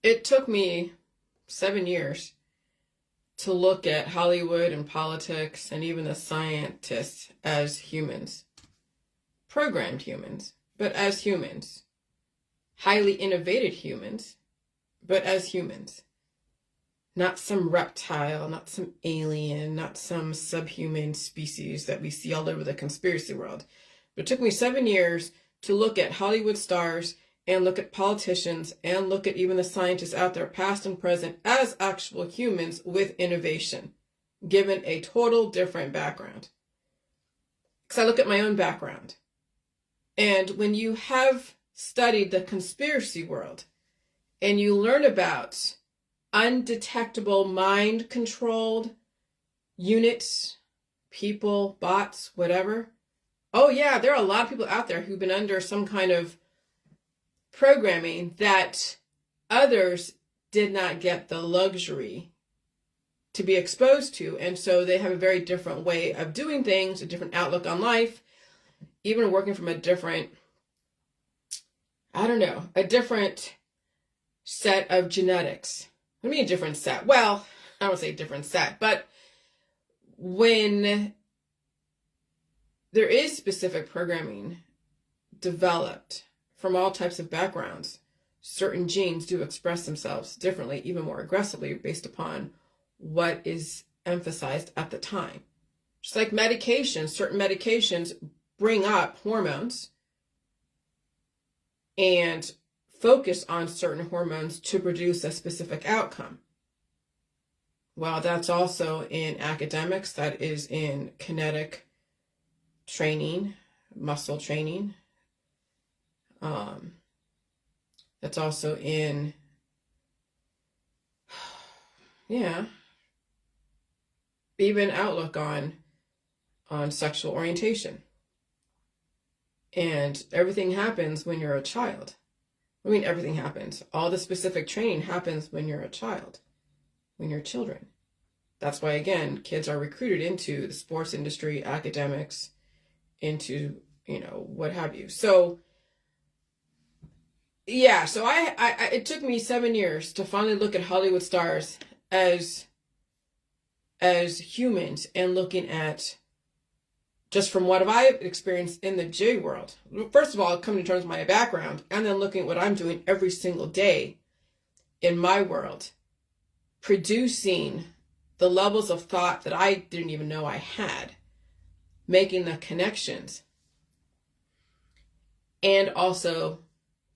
It took me 7 years to look at Hollywood and politics and even the scientists as humans, programmed humans, but as humans, highly innovative humans, but as humans, not some reptile, not some alien, not some subhuman species that we see all over the conspiracy world. But it took me 7 years to look at Hollywood stars and look at politicians and look at even the scientists out there, past and present, as actual humans with innovation, given a total different background. Because I look at my own background. And when you have studied the conspiracy world and you learn about undetectable mind-controlled units, people, bots, whatever, oh yeah, there are a lot of people out there who've been under some kind of programming that others did not get the luxury to be exposed to. And so they have a very different way of doing things, a different outlook on life, even working from a different, a different set of genetics. What do you mean a different set? Well, I don't want to say different set, but when there is specific programming developed from all types of backgrounds, certain genes do express themselves differently, even more aggressively, based upon what is emphasized at the time. Just like medications, certain medications bring up hormones and focus on certain hormones to produce a specific outcome. Well, that's also in academics, that is in kinetic training, muscle training. That's also in, even outlook on sexual orientation. And everything happens when you're a child. I mean, everything happens. All the specific training happens when you're a child, when you're children. That's why, again, kids are recruited into the sports industry, academics, into, what have you. So, yeah, so I it took me 7 years to finally look at Hollywood stars as humans and looking at, just from what have I experienced in the J world. First of all, coming to terms with my background, and then looking at what I'm doing every single day in my world, producing the levels of thought that I didn't even know I had, making the connections, and also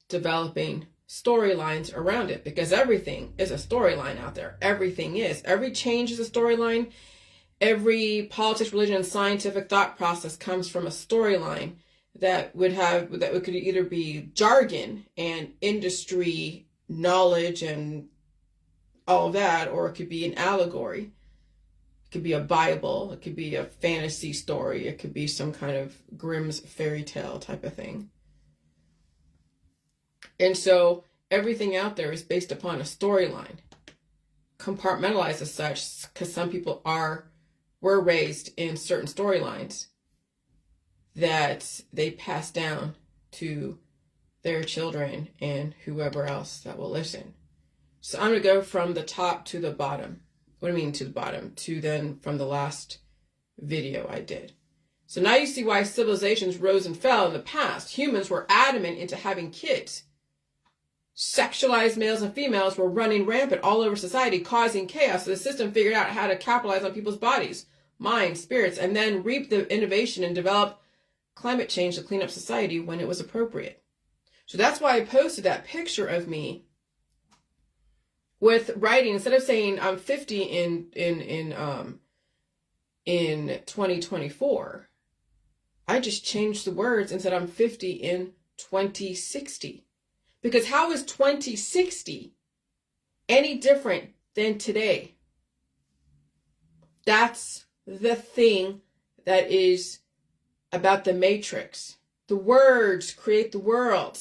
developing storylines around it, because everything is a storyline out there. Everything is. Every change is a storyline. Every politics, religion, and scientific thought process comes from a storyline that could either be jargon and industry knowledge and all of that, or it could be an allegory. It could be a Bible. It could be a fantasy story. It could be some kind of Grimm's fairy tale type of thing. And so everything out there is based upon a storyline, compartmentalized as such, because some people were raised in certain storylines that they pass down to their children and whoever else that will listen. So I'm going to go from the top to the bottom. What do I mean to the bottom? To then from the last video I did. So now you see why civilizations rose and fell in the past. Humans were adamant into having kids. Sexualized males and females were running rampant all over society, causing chaos. So the system figured out how to capitalize on people's bodies, minds, spirits, and then reap the innovation and develop climate change to clean up society when it was appropriate. So that's why I posted that picture of me with writing, instead of saying I'm 50 in 2024, I just changed the words and said I'm 50 in 2060. Because how is 2060 any different than today? That's the thing that is about the matrix. The words create the world.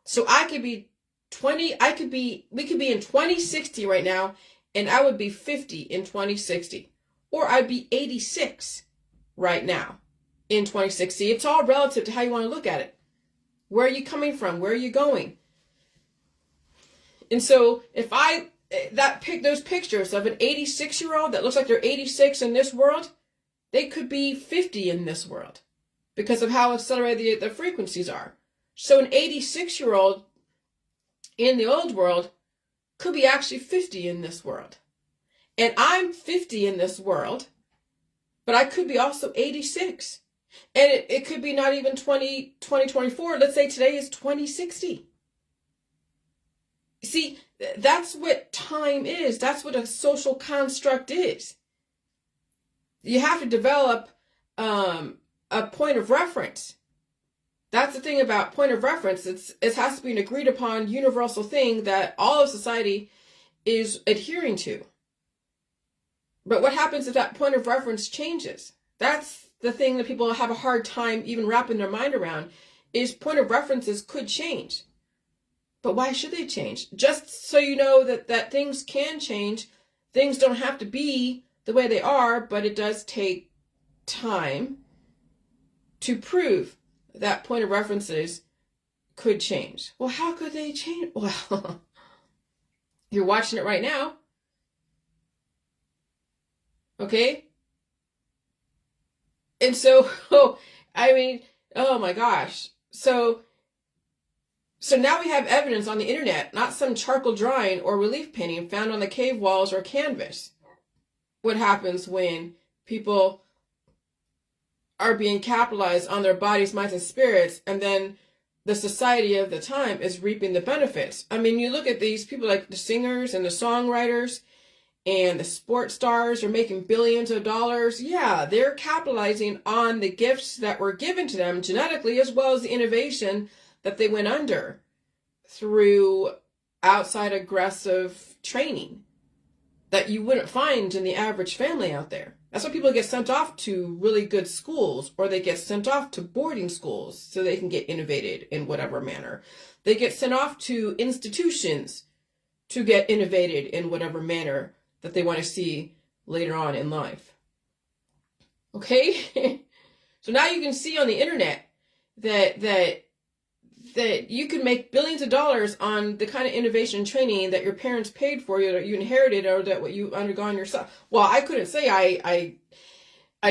So we could be in 2060 right now, and I would be 50 in 2060. Or I'd be 86 right now in 2060. It's all relative to how you want to look at it. Where are you coming from? Where are you going? And so if those pictures of an 86-year-old that looks like they're 86 in this world, they could be 50 in this world because of how accelerated the frequencies are. So an 86-year-old in the old world could be actually 50 in this world. And I'm 50 in this world, but I could be also 86. And it could be not even 2024. Let's say today is 2060. See, that's what time is. That's what a social construct is. You have to develop a point of reference. That's the thing about point of reference. It has to be an agreed upon universal thing that all of society is adhering to. But what happens if that point of reference changes? That's the thing that people have a hard time even wrapping their mind around, is point of references could change. But why should they change? Just so you know that things can change. Things don't have to be the way they are, but it does take time to prove that point of references could change. Well, how could they change? Well, you're watching it right now. Okay? And so, I mean, oh my gosh. So now we have evidence on the internet, not some charcoal drawing or relief painting found on the cave walls or canvas. What happens when people are being capitalized on their bodies, minds, and spirits, and then the society of the time is reaping the benefits. I mean, you look at these people like the singers and the songwriters and the sports stars are making billions of dollars. Yeah, they're capitalizing on the gifts that were given to them genetically, as well as the innovation that they went under through outside aggressive training that you wouldn't find in the average family out there. That's why people get sent off to really good schools, or they get sent off to boarding schools so they can get innovated in whatever manner. They get sent off to institutions to get innovated in whatever manner that they want to see later on in life. Okay? So now you can see on the internet that you can make billions of dollars on the kind of innovation and training that your parents paid for you, that you inherited, or that what you undergone yourself. Well, I couldn't say I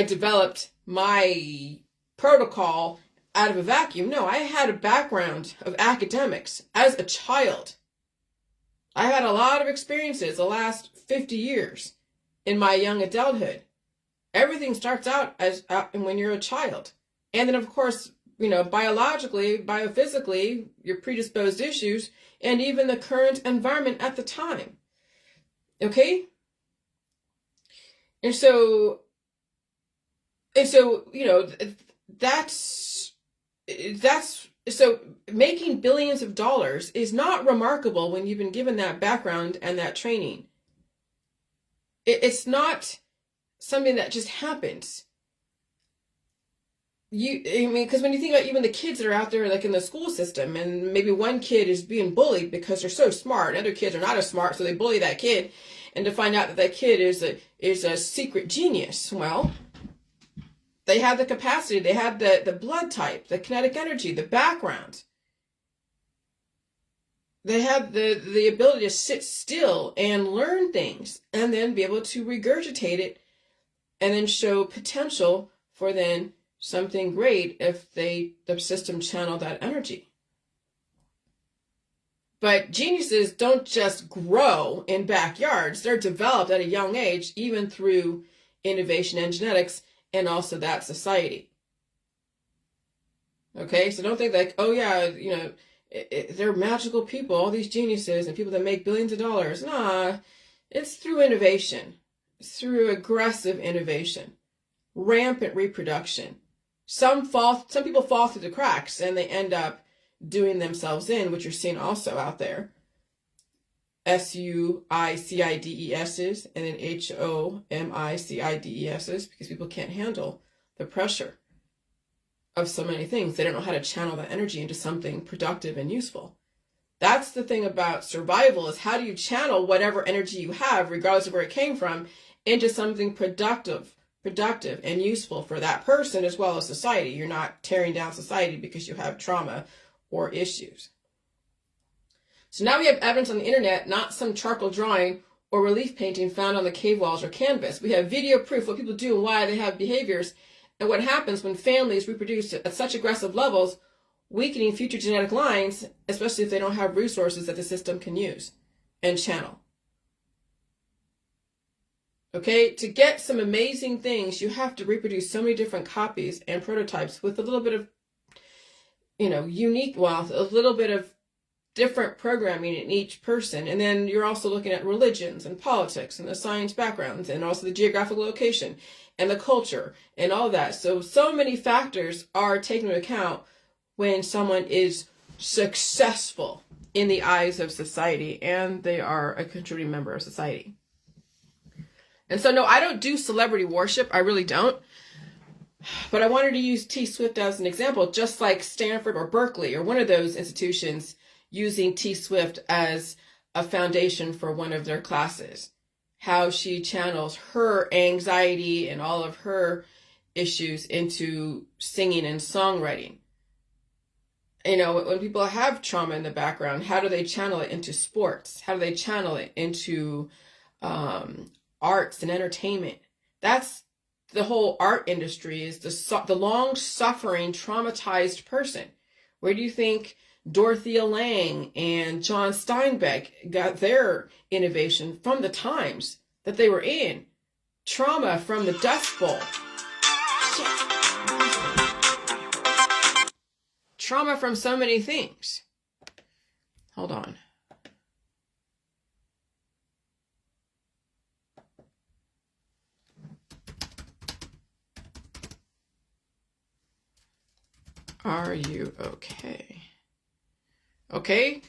developed my protocol out of a vacuum. No, I had a background of academics as a child. I had a lot of experiences the last 50 years in my young adulthood. Everything starts out as when you're a child. And then, of course, biologically, biophysically, your predisposed issues, and even the current environment at the time. Okay? And so, so making billions of dollars is not remarkable when you've been given that background and that training. It's not something that just happens. Because when you think about even the kids that are out there, like in the school system, and maybe one kid is being bullied because they're so smart, and other kids are not as smart, so they bully that kid, and to find out that kid is a secret genius. Well, they have the capacity, they have the blood type, the kinetic energy, the background. They have the ability to sit still and learn things, and then be able to regurgitate it, and then show potential for then something great if the system channel that energy. But geniuses don't just grow in backyards. They're developed at a young age, even through innovation and genetics, and also that society. Okay, so don't think like, oh yeah, they're magical people, all these geniuses and people that make billions of dollars. Nah, it's through innovation. It's through aggressive innovation, rampant reproduction. Some people fall through the cracks and they end up doing themselves in, which you're seeing also out there. SUICIDESs and then HOMICIDESs, because people can't handle the pressure of so many things. They don't know how to channel that energy into something productive and useful. That's the thing about survival, is how do you channel whatever energy you have, regardless of where it came from, into something productive and useful for that person as well as society. You're not tearing down society because you have trauma or issues. So now we have evidence on the internet, not some charcoal drawing or relief painting found on the cave walls or canvas. We have video proof what people do and why they have behaviors and what happens when families reproduce at such aggressive levels, weakening future genetic lines, especially if they don't have resources that the system can use and channel. Okay, to get some amazing things, you have to reproduce so many different copies and prototypes with a little bit of, unique, a little bit of different programming in each person. And then you're also looking at religions and politics and the science backgrounds and also the geographical location and the culture and all that. So many factors are taken into account when someone is successful in the eyes of society and they are a contributing member of society. And so, no, I don't do celebrity worship. I really don't. But I wanted to use T. Swift as an example, just like Stanford or Berkeley or one of those institutions using T. Swift as a foundation for one of their classes. How she channels her anxiety and all of her issues into singing and songwriting. When people have trauma in the background, how do they channel it into sports? How do they channel it into arts and entertainment? That's the whole art industry, is the long-suffering, traumatized person. Where do you think Dorothea Lange and John Steinbeck got their innovation? From the times that they were in. Trauma from the Dust Bowl. Shit. Trauma from so many things. Hold on. Are you okay? Okay.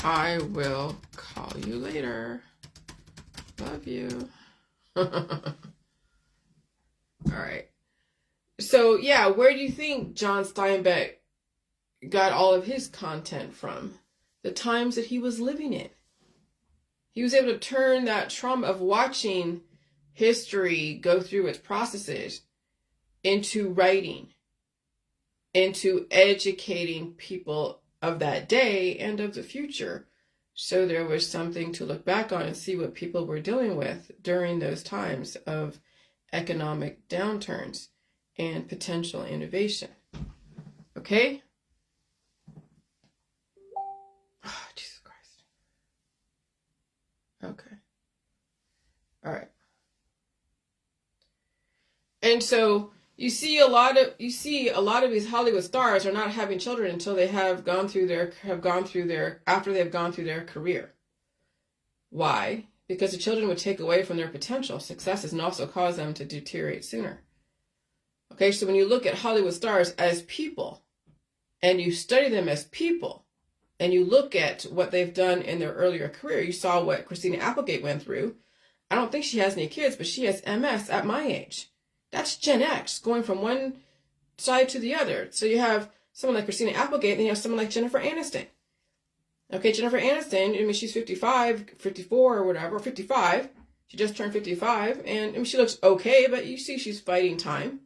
I will call you later. Love you. All right. So, yeah, where do you think John Steinbeck got all of his content from? The times that he was living in. He was able to turn that trauma of watching history go through its processes into writing, into educating people of that day and of the future. So there was something to look back on and see what people were dealing with during those times of economic downturns and potential innovation. Okay? Oh, Jesus Christ. Okay. All right. And so you see a lot of these Hollywood stars are not having children until they after they've gone through their career. Why? Because the children would take away from their potential successes and also cause them to deteriorate sooner. Okay, so when you look at Hollywood stars as people and you study them as people and you look at what they've done in their earlier career, you saw what Christina Applegate went through. I don't think she has any kids, but she has MS at my age. That's Gen X, going from one side to the other. So you have someone like Christina Applegate, and then you have someone like Jennifer Aniston. Okay, Jennifer Aniston, she's 55, 54 or whatever, 55. She just turned 55, and she looks okay, but you see she's fighting time.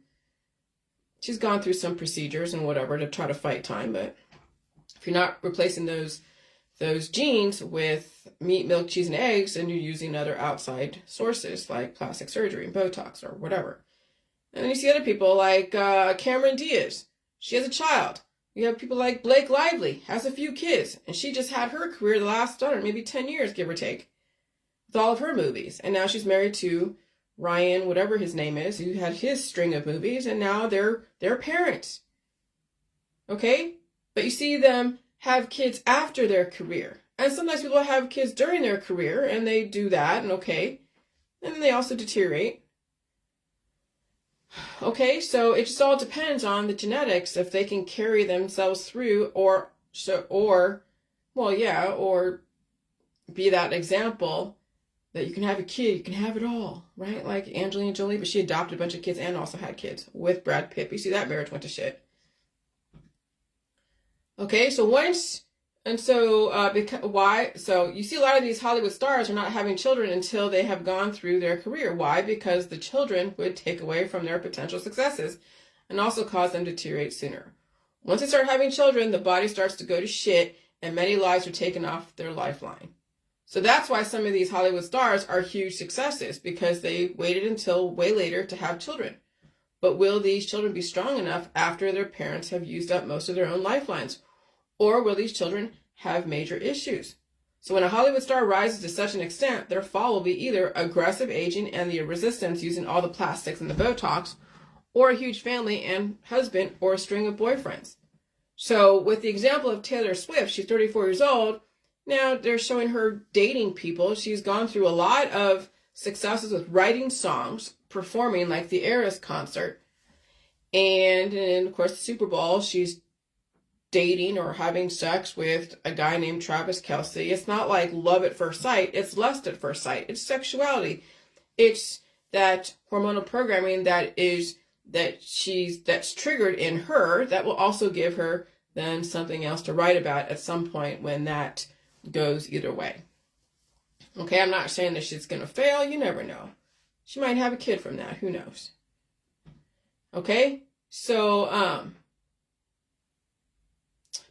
She's gone through some procedures and whatever to try to fight time, but if you're not replacing those genes with meat, milk, cheese, and eggs, and you're using other outside sources like plastic surgery and Botox or whatever. And then you see other people like Cameron Diaz. She has a child. You have people like Blake Lively, has a few kids, and she just had her career the last, maybe 10 years, give or take, with all of her movies. And now she's married to Ryan, whatever his name is, who had his string of movies, and now they're parents. Okay? But you see them have kids after their career. And sometimes people have kids during their career, and they do that, and okay. And then they also deteriorate. Okay, so it just all depends on the genetics, if they can carry themselves through or be that example that you can have a kid, you can have it all, right? Like Angelina Jolie, but she adopted a bunch of kids and also had kids with Brad Pitt. You see that marriage went to shit. Okay, so once And so, why? So you see a lot of these Hollywood stars are not having children until they have gone through their career. Why? Because the children would take away from their potential successes and also cause them to deteriorate sooner. Once they start having children, the body starts to go to shit and many lives are taken off their lifeline. So that's why some of these Hollywood stars are huge successes, because they waited until way later to have children. But will these children be strong enough after their parents have used up most of their own lifelines? Or will these children have major issues? So when a Hollywood star rises to such an extent, their fall will be either aggressive aging and the resistance using all the plastics and the Botox, or a huge family and husband or a string of boyfriends. So with the example of Taylor Swift, she's 34 years old. Now they're showing her dating people. She's gone through a lot of successes with writing songs, performing like the Eras concert. And in, of course, the Super Bowl, she's dating or having sex with a guy named Travis Kelce. It's not like love at first sight. It's lust at first sight. It's sexuality. It's that hormonal programming that's triggered in her that will also give her then something else to write about at some point when that goes either way. Okay, I'm not saying that she's going to fail. You never know. She might have a kid from that. Who knows? Okay, so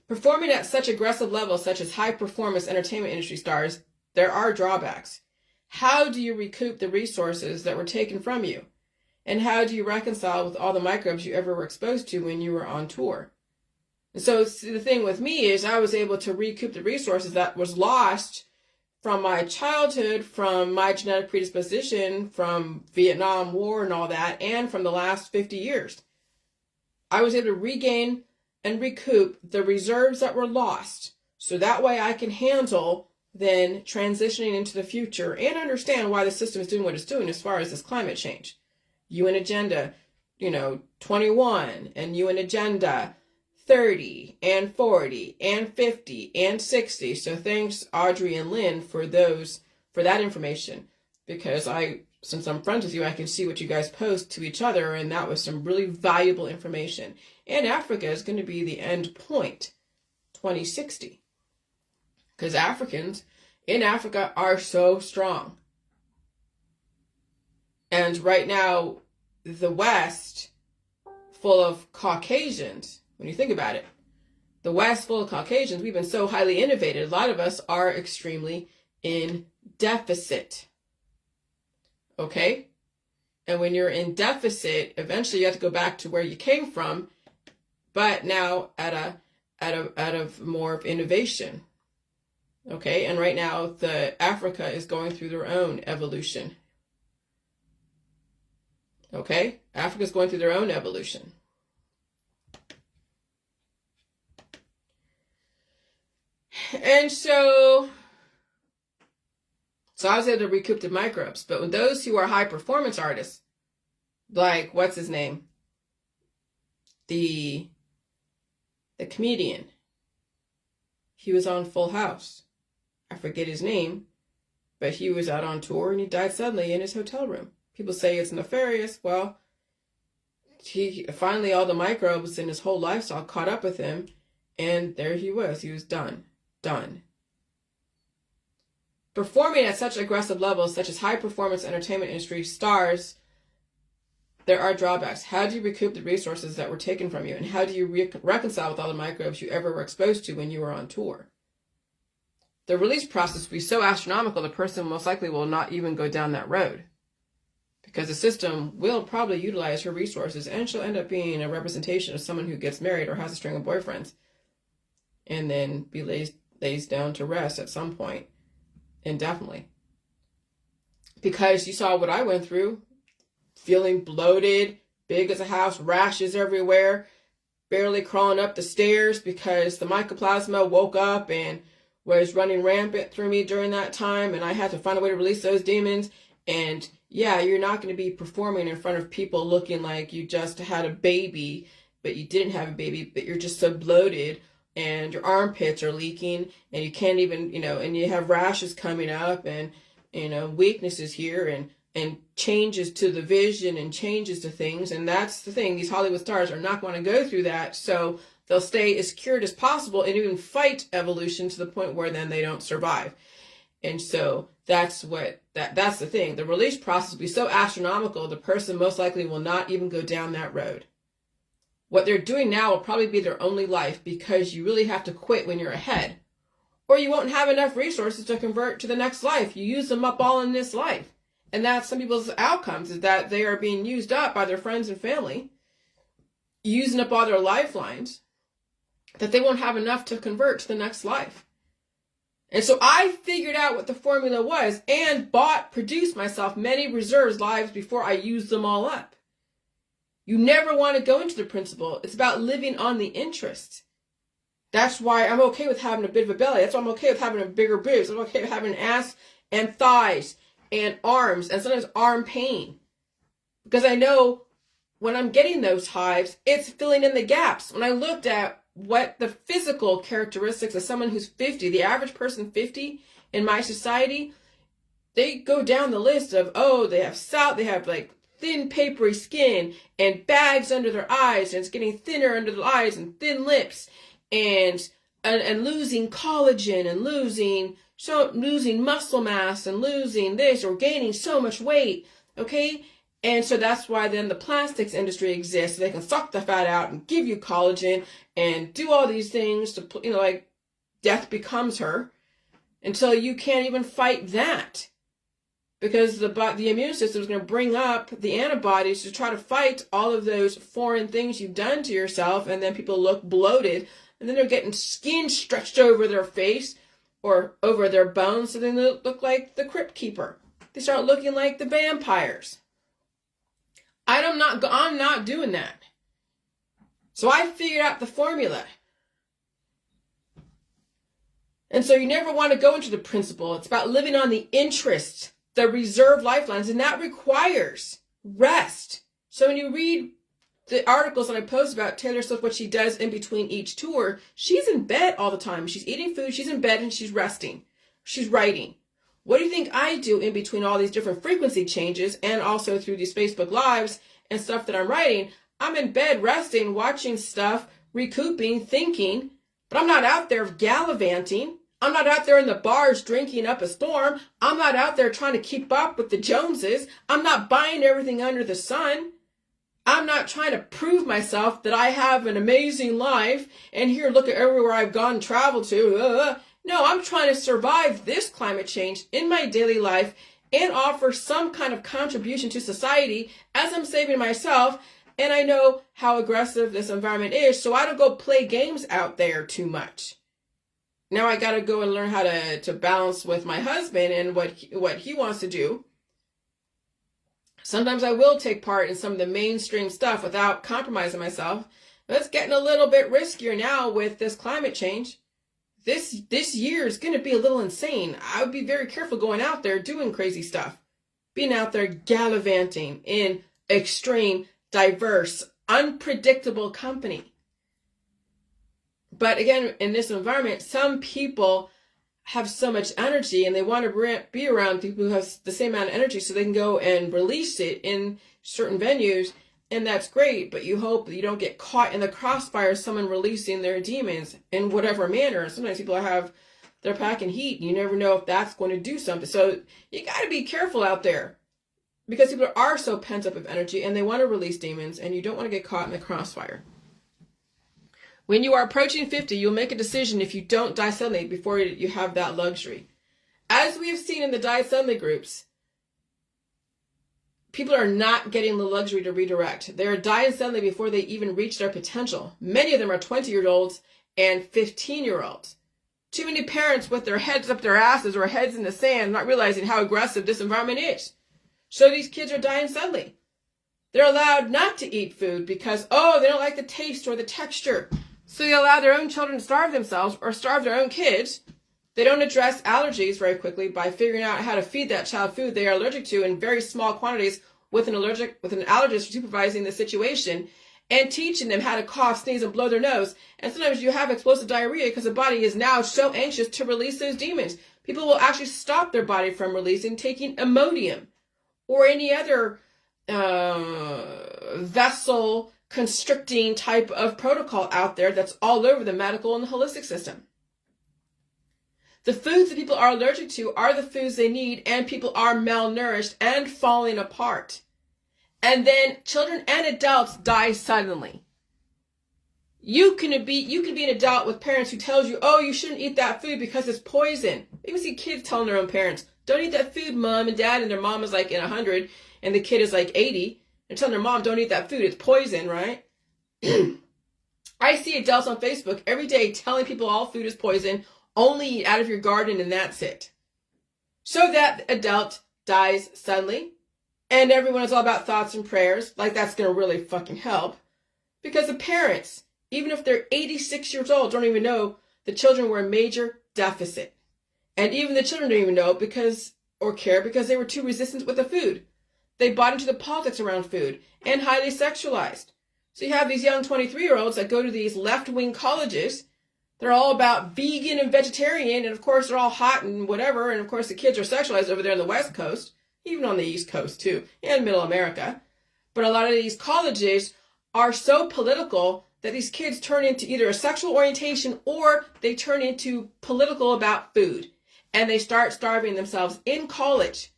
performing at such aggressive levels, such as high-performance entertainment industry stars, there are drawbacks. How do you recoup the resources that were taken from you? And how do you reconcile with all the microbes you ever were exposed to when you were on tour? And so the thing with me is I was able to recoup the resources that was lost from my childhood, from my genetic predisposition, from Vietnam War and all that, and from the last 50 years. I was able to regain and recoup the reserves that were lost. So that way I can handle then transitioning into the future and understand why the system is doing what it's doing as far as this climate change. UN Agenda, 21, and UN Agenda 30 and 40 and 50 and 60. So thanks Audrey and Lynn for that information, because since I'm friends with you, I can see what you guys post to each other, and that was some really valuable information. And Africa is going to be the end point, 2060. Because Africans in Africa are so strong. And right now, the West, full of Caucasians, when you think about it, the West full of Caucasians, we've been so highly innovated. A lot of us are extremely in deficit. Okay? And when you're in deficit, eventually you have to go back to where you came from, but now out of more of innovation. Okay? And right now, the Africa is going through their own evolution. Okay? Africa's going through their own evolution. And so I was able to recoup the microbes. But with those who are high performance artists, like, what's his name? The comedian. He was on Full House. I forget his name, but he was out on tour and he died suddenly in his hotel room. People say it's nefarious. Well, he finally, all the microbes in his whole lifestyle caught up with him, and there he was. He was done. Performing at such aggressive levels, such as high-performance entertainment industry stars, there are drawbacks. How do you recoup the resources that were taken from you? And how do you reconcile with all the microbes you ever were exposed to when you were on tour? The release process will be so astronomical, the person most likely will not even go down that road, because the system will probably utilize her resources, and she'll end up being a representation of someone who gets married or has a string of boyfriends and then be lays down to rest at some point indefinitely. Because you saw what I went through, feeling bloated, big as a house, rashes everywhere, barely crawling up the stairs because the mycoplasma woke up and was running rampant through me during that time, and I had to find a way to release those demons. And yeah, you're not going to be performing in front of people looking like you just had a baby, but you didn't have a baby, but you're just so bloated and your armpits are leaking and you can't even, and you have rashes coming up and, weaknesses here and changes to the vision and changes to things. And that's the thing. These Hollywood stars are not going to go through that. So They'll stay as cured as possible and even fight evolution to the point where then they don't survive. And so that's the thing. The release process will be so astronomical, the person most likely will not even go down that road. What they're doing now will probably be their only life, because you really have to quit when you're ahead, or you won't have enough resources to convert to the next life. You use them up all in this life. And that's some people's outcomes, is that they are being used up by their friends and family, using up all their lifelines, that they won't have enough to convert to the next life. And so I figured out what the formula was and produced myself many reserves lives before I used them all up. You never want to go into the principle. It's about living on the interest. That's why I'm okay with having a bit of a belly. That's why I'm okay with having a bigger boobs. I'm okay with having an ass and thighs and arms and sometimes arm pain. Because I know when I'm getting those hives, it's filling in the gaps. When I looked at what the physical characteristics of someone who's 50, the average person 50 in my society, they go down the list of, they have like thin papery skin and bags under their eyes, and it's getting thinner under the eyes and thin lips, and losing collagen and losing muscle mass and losing this or gaining so much weight. Okay. And so that's why then the plastics industry exists. So they can suck the fat out and give you collagen and do all these things to, like death becomes her, until you can't even fight that. Because the immune system is going to bring up the antibodies to try to fight all of those foreign things you've done to yourself. And then people look bloated, and then they're getting skin stretched over their face or over their bones. So then they look like the Crypt Keeper. They start looking like the vampires. I'm not doing that. So I figured out the formula. And so you never want to go into the principle. It's about living on the interest, the reserve lifelines, and that requires rest. So when you read the articles that I post about Taylor Swift, what she does in between each tour, she's in bed all the time. She's eating food, she's in bed, and she's resting. She's writing. What do you think I do in between all these different frequency changes, and also through these Facebook Lives and stuff that I'm writing? I'm in bed resting, watching stuff, recouping, thinking, but I'm not out there gallivanting. I'm not out there in the bars drinking up a storm. I'm not out there trying to keep up with the Joneses. I'm not buying everything under the sun. I'm not trying to prove myself that I have an amazing life and here, look at everywhere I've gone and traveled to. No, I'm trying to survive this climate change in my daily life and offer some kind of contribution to society as I'm saving myself. And I know how aggressive this environment is, so I don't go play games out there too much. Now I got to go and learn how to balance with my husband and what he wants to do. Sometimes I will take part in some of the mainstream stuff without compromising myself. But it's getting a little bit riskier now with this climate change. This year is going to be a little insane. I would be very careful going out there doing crazy stuff. Being out there gallivanting in extreme, diverse, unpredictable company. But again, in this environment, some people have so much energy and they want to be around people who have the same amount of energy so they can go and release it in certain venues. And that's great, but you hope that you don't get caught in the crossfire of someone releasing their demons in whatever manner. Sometimes people they're packing heat, and you never know if that's going to do something. So you got to be careful out there, because people are so pent up of energy and they want to release demons, and you don't want to get caught in the crossfire. When you are approaching 50, you'll make a decision if you don't die suddenly before you have that luxury. As we have seen in the die suddenly groups, people are not getting the luxury to redirect. They are dying suddenly before they even reach their potential. Many of them are 20-year-olds and 15-year-olds. Too many parents with their heads up their asses or heads in the sand, not realizing how aggressive this environment is. So these kids are dying suddenly. They're allowed not to eat food because, they don't like the taste or the texture. So they allow their own children to starve themselves or starve their own kids. They don't address allergies very quickly by figuring out how to feed that child food they are allergic to in very small quantities with an allergist supervising the situation and teaching them how to cough, sneeze, and blow their nose. And sometimes you have explosive diarrhea because the body is now so anxious to release those demons. People will actually stop their body from releasing, taking Imodium or any other vessel constricting type of protocol out there that's all over the medical and the holistic system. The foods that people are allergic to are the foods they need, and people are malnourished and falling apart. And then children and adults die suddenly. You can be an adult with parents who tells you, oh, you shouldn't eat that food because it's poison. You even see kids telling their own parents, don't eat that food, mom and dad, and their mom is like in 100 and the kid is like 80. They're telling their mom, don't eat that food, it's poison, right? I see adults on Facebook every day telling people all food is poison, only eat out of your garden and that's it. So that adult dies suddenly, and everyone is all about thoughts and prayers, like that's going to really fucking help. Because the parents, even if they're 86 years old, don't even know the children were a major deficit. And even the children don't even know or care because they were too resistant with the food. They bought into the politics around food and highly sexualized. So you have these young 23-year-olds that go to these left-wing colleges. They're all about vegan and vegetarian, and of course they're all hot and whatever, and of course the kids are sexualized over there on the West Coast, even on the East Coast too, and Middle America. But a lot of these colleges are so political that these kids turn into either a sexual orientation or they turn into political about food. And they start starving themselves in college.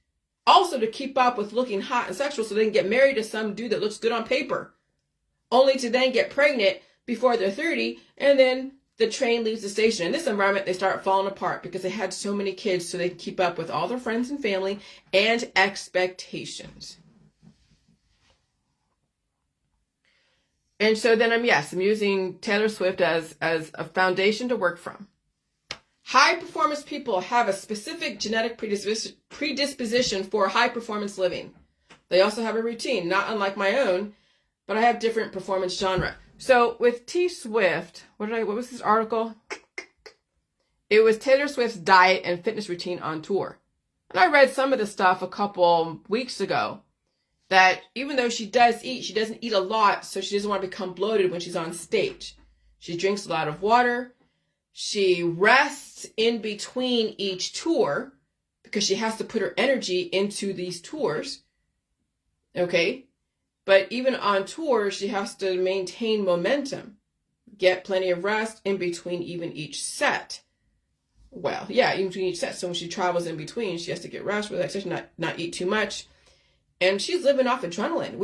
Also to keep up with looking hot and sexual so they can get married to some dude that looks good on paper. Only to then get pregnant before they're 30, and then the train leaves the station. In this environment, they start falling apart because they had so many kids so they can keep up with all their friends and family and expectations. And so then I'm using Taylor Swift as a foundation to work from. High performance people have a specific genetic predisposition for high performance living. They also have a routine, not unlike my own, but I have different performance genre. So with T Swift, what was this article? It was Taylor Swift's diet and fitness routine on tour. And I read some of the stuff a couple weeks ago that even though she does eat, she doesn't eat a lot, so she doesn't want to become bloated when she's on stage. She drinks a lot of water. She rests in between each tour because she has to put her energy into these tours. Okay? But even on tour, she has to maintain momentum. Get plenty of rest in between even each set. Well, yeah, in between each set. So when she travels in between, she has to get rest, relaxation, not eat too much. And she's living off adrenaline.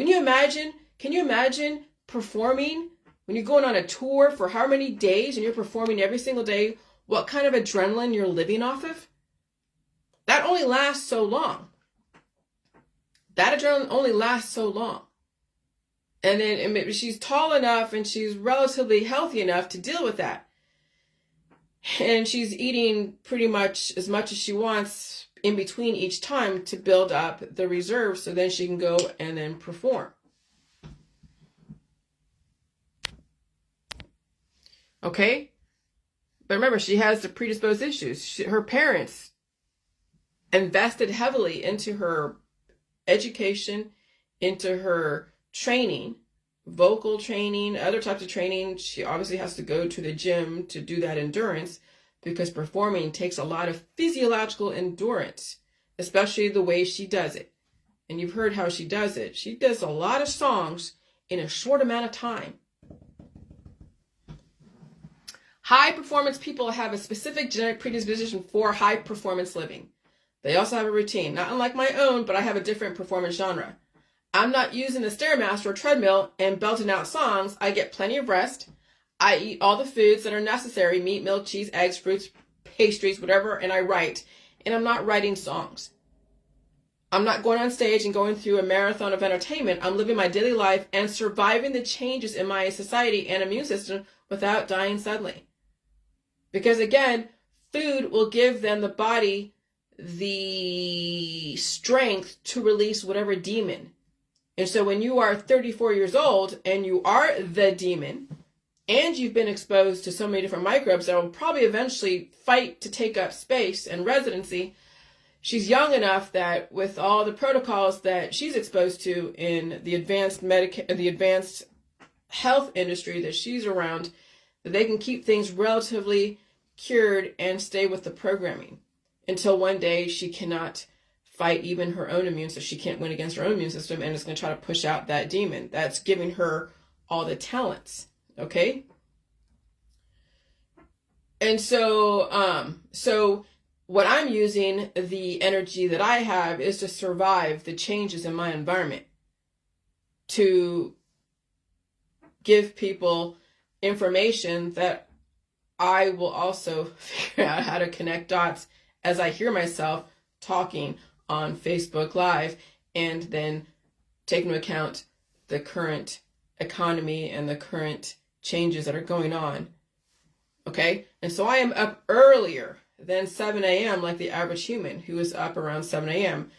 Can you imagine performing when you're going on a tour for how many days and you're performing every single day, what kind of adrenaline you're living off of? That only lasts so long. That adrenaline only lasts so long. And then she's tall enough and she's relatively healthy enough to deal with that. And she's eating pretty much as she wants in between each time to build up the reserve so then she can go and then perform. Okay? But remember, she has the predisposed issues. Her parents invested heavily into her education, into her training, vocal training, other types of training. She obviously has to go to the gym to do that endurance because performing takes a lot of physiological endurance, especially the way she does it. And you've heard how she does it. She does a lot of songs in a short amount of time. High performance people have a specific genetic predisposition for high performance living. They also have a routine, not unlike my own, but I have a different performance genre. I'm not using the Stairmaster or treadmill and belting out songs. I get plenty of rest. I eat all the foods that are necessary, meat, milk, cheese, eggs, fruits, pastries, whatever, and I write. And I'm not writing songs. I'm not going on stage and going through a marathon of entertainment. I'm living my daily life and surviving the changes in my society and immune system without dying suddenly. Because again, food will give them the body the strength to release whatever demon. And so when you are 34 years old and you are the demon and you've been exposed to so many different microbes that will probably eventually fight to take up space and residency, she's young enough that with all the protocols that she's exposed to in the advanced health industry that she's around, that they can keep things relatively cured and stay with the programming until one day she cannot fight even her own immune system. She can't win against her own immune system and is going to try to push out that demon that's giving her all the talents. Okay? And so what I'm using, the energy that I have, is to survive the changes in my environment, to give people information that I will also figure out how to connect dots as I hear myself talking on Facebook Live, and then take into account the current economy and the current changes that are going on. Okay? And so I am up earlier than 7 a.m. like the average human, who is up around 7 a.m.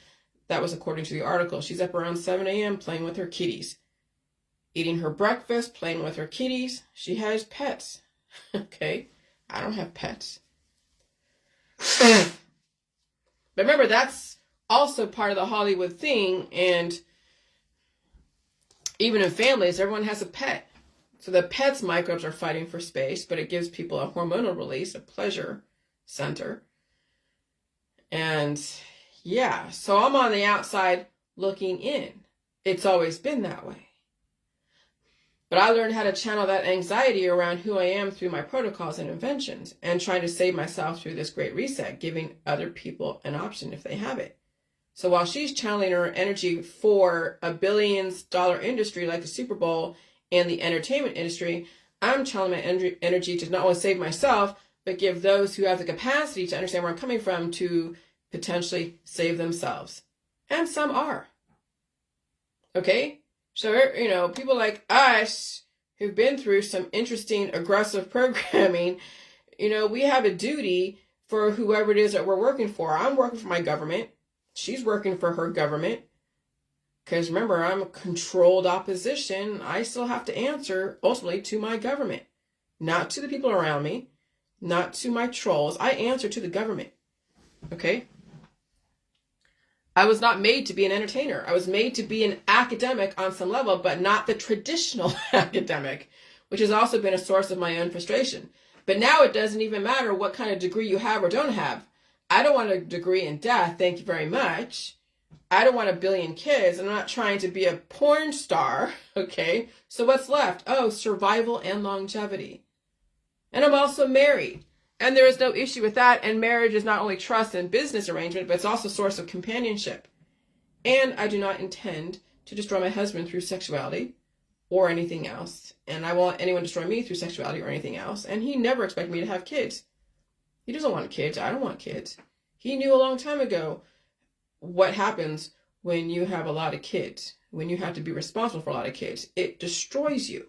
That was according to the article. She's up around 7 a.m. playing with her kitties, eating her breakfast, playing with her kitties. She has pets. Okay? I don't have pets. But remember, that's also part of the Hollywood thing, and even in families, everyone has a pet. So the pet's microbes are fighting for space, but it gives people a hormonal release, a pleasure center. And yeah, so I'm on the outside looking in. It's always been that way. But I learned how to channel that anxiety around who I am through my protocols and inventions, and trying to save myself through this great reset, giving other people an option if they have it. So while she's channeling her energy for a billions-dollar industry like the Super Bowl and the entertainment industry, I'm channeling my energy to not only save myself, but give those who have the capacity to understand where I'm coming from to potentially save themselves. And some are. Okay? So, you know, people like us who've been through some interesting, aggressive programming, you know, we have a duty for whoever it is that we're working for. I'm working for my government. She's working for her government. Because remember, I'm a controlled opposition. I still have to answer ultimately to my government, not to the people around me, not to my trolls. I answer to the government. Okay? I was not made to be an entertainer. I was made to be an academic on some level, but not the traditional academic, which has also been a source of my own frustration. But now it doesn't even matter what kind of degree you have or don't have. I don't want a degree in death, thank you very much. I don't want 1 billion kids. I'm not trying to be a porn star, okay? So what's left? Oh, survival and longevity. And I'm also married. And there is no issue with that. And marriage is not only trust and business arrangement, but it's also a source of companionship. And I do not intend to destroy my husband through sexuality or anything else. And I won't let anyone destroy me through sexuality or anything else. And he never expected me to have kids. He doesn't want kids. I don't want kids. He knew a long time ago what happens when you have a lot of kids, when you have to be responsible for a lot of kids. It destroys you.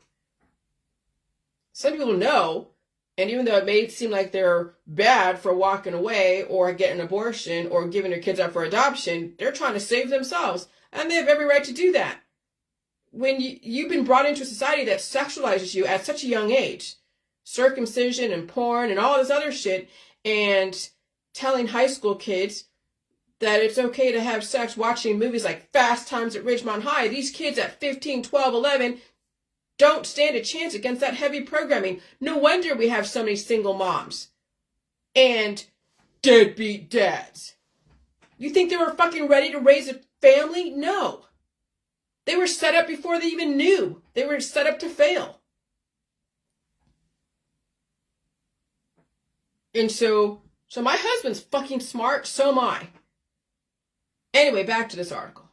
Some people know. And even though it may seem like they're bad for walking away or getting an abortion or giving their kids up for adoption, they're trying to save themselves. And they have every right to do that. When you've been brought into a society that sexualizes you at such a young age, circumcision and porn and all this other shit, and telling high school kids that it's okay to have sex watching movies like Fast Times at Ridgemont High, these kids at 15, 12, 11, don't stand a chance against that heavy programming. No wonder we have so many single moms and deadbeat dads. You think they were fucking ready to raise a family? No. They were set up before they even knew. They were set up to fail. And so my husband's fucking smart, so am I. Anyway, back to this article.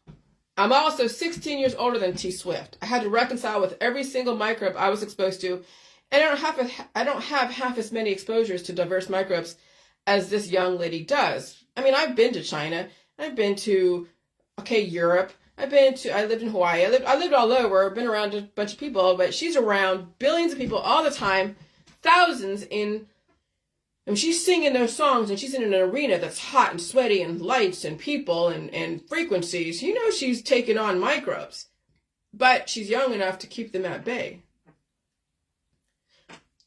I'm also 16 years older than T Swift. I had to reconcile with every single microbe I was exposed to, and I don't have half as many exposures to diverse microbes as this young lady does. I mean, I've been to China, I've been to Europe, I lived in Hawaii, I lived all over, I've been around a bunch of people, but she's around billions of people all the time, thousands and she's singing those songs, and she's in an arena that's hot and sweaty and lights and people and frequencies. You know she's taking on microbes. But she's young enough to keep them at bay.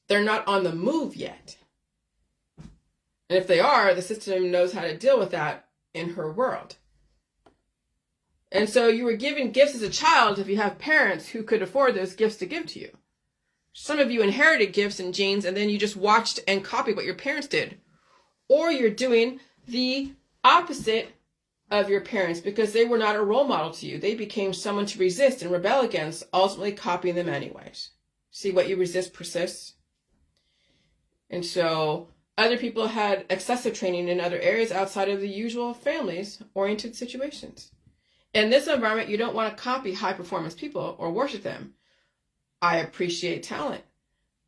They're not on the move yet. And if they are, the system knows how to deal with that in her world. And so you were given gifts as a child if you have parents who could afford those gifts to give to you. Some of you inherited gifts and genes, and then you just watched and copied what your parents did. Or you're doing the opposite of your parents because they were not a role model to you. They became someone to resist and rebel against, ultimately copying them anyways. See, what you resist persists. And so other people had excessive training in other areas outside of the usual families-oriented situations. In this environment, you don't want to copy high-performance people or worship them. I appreciate talent.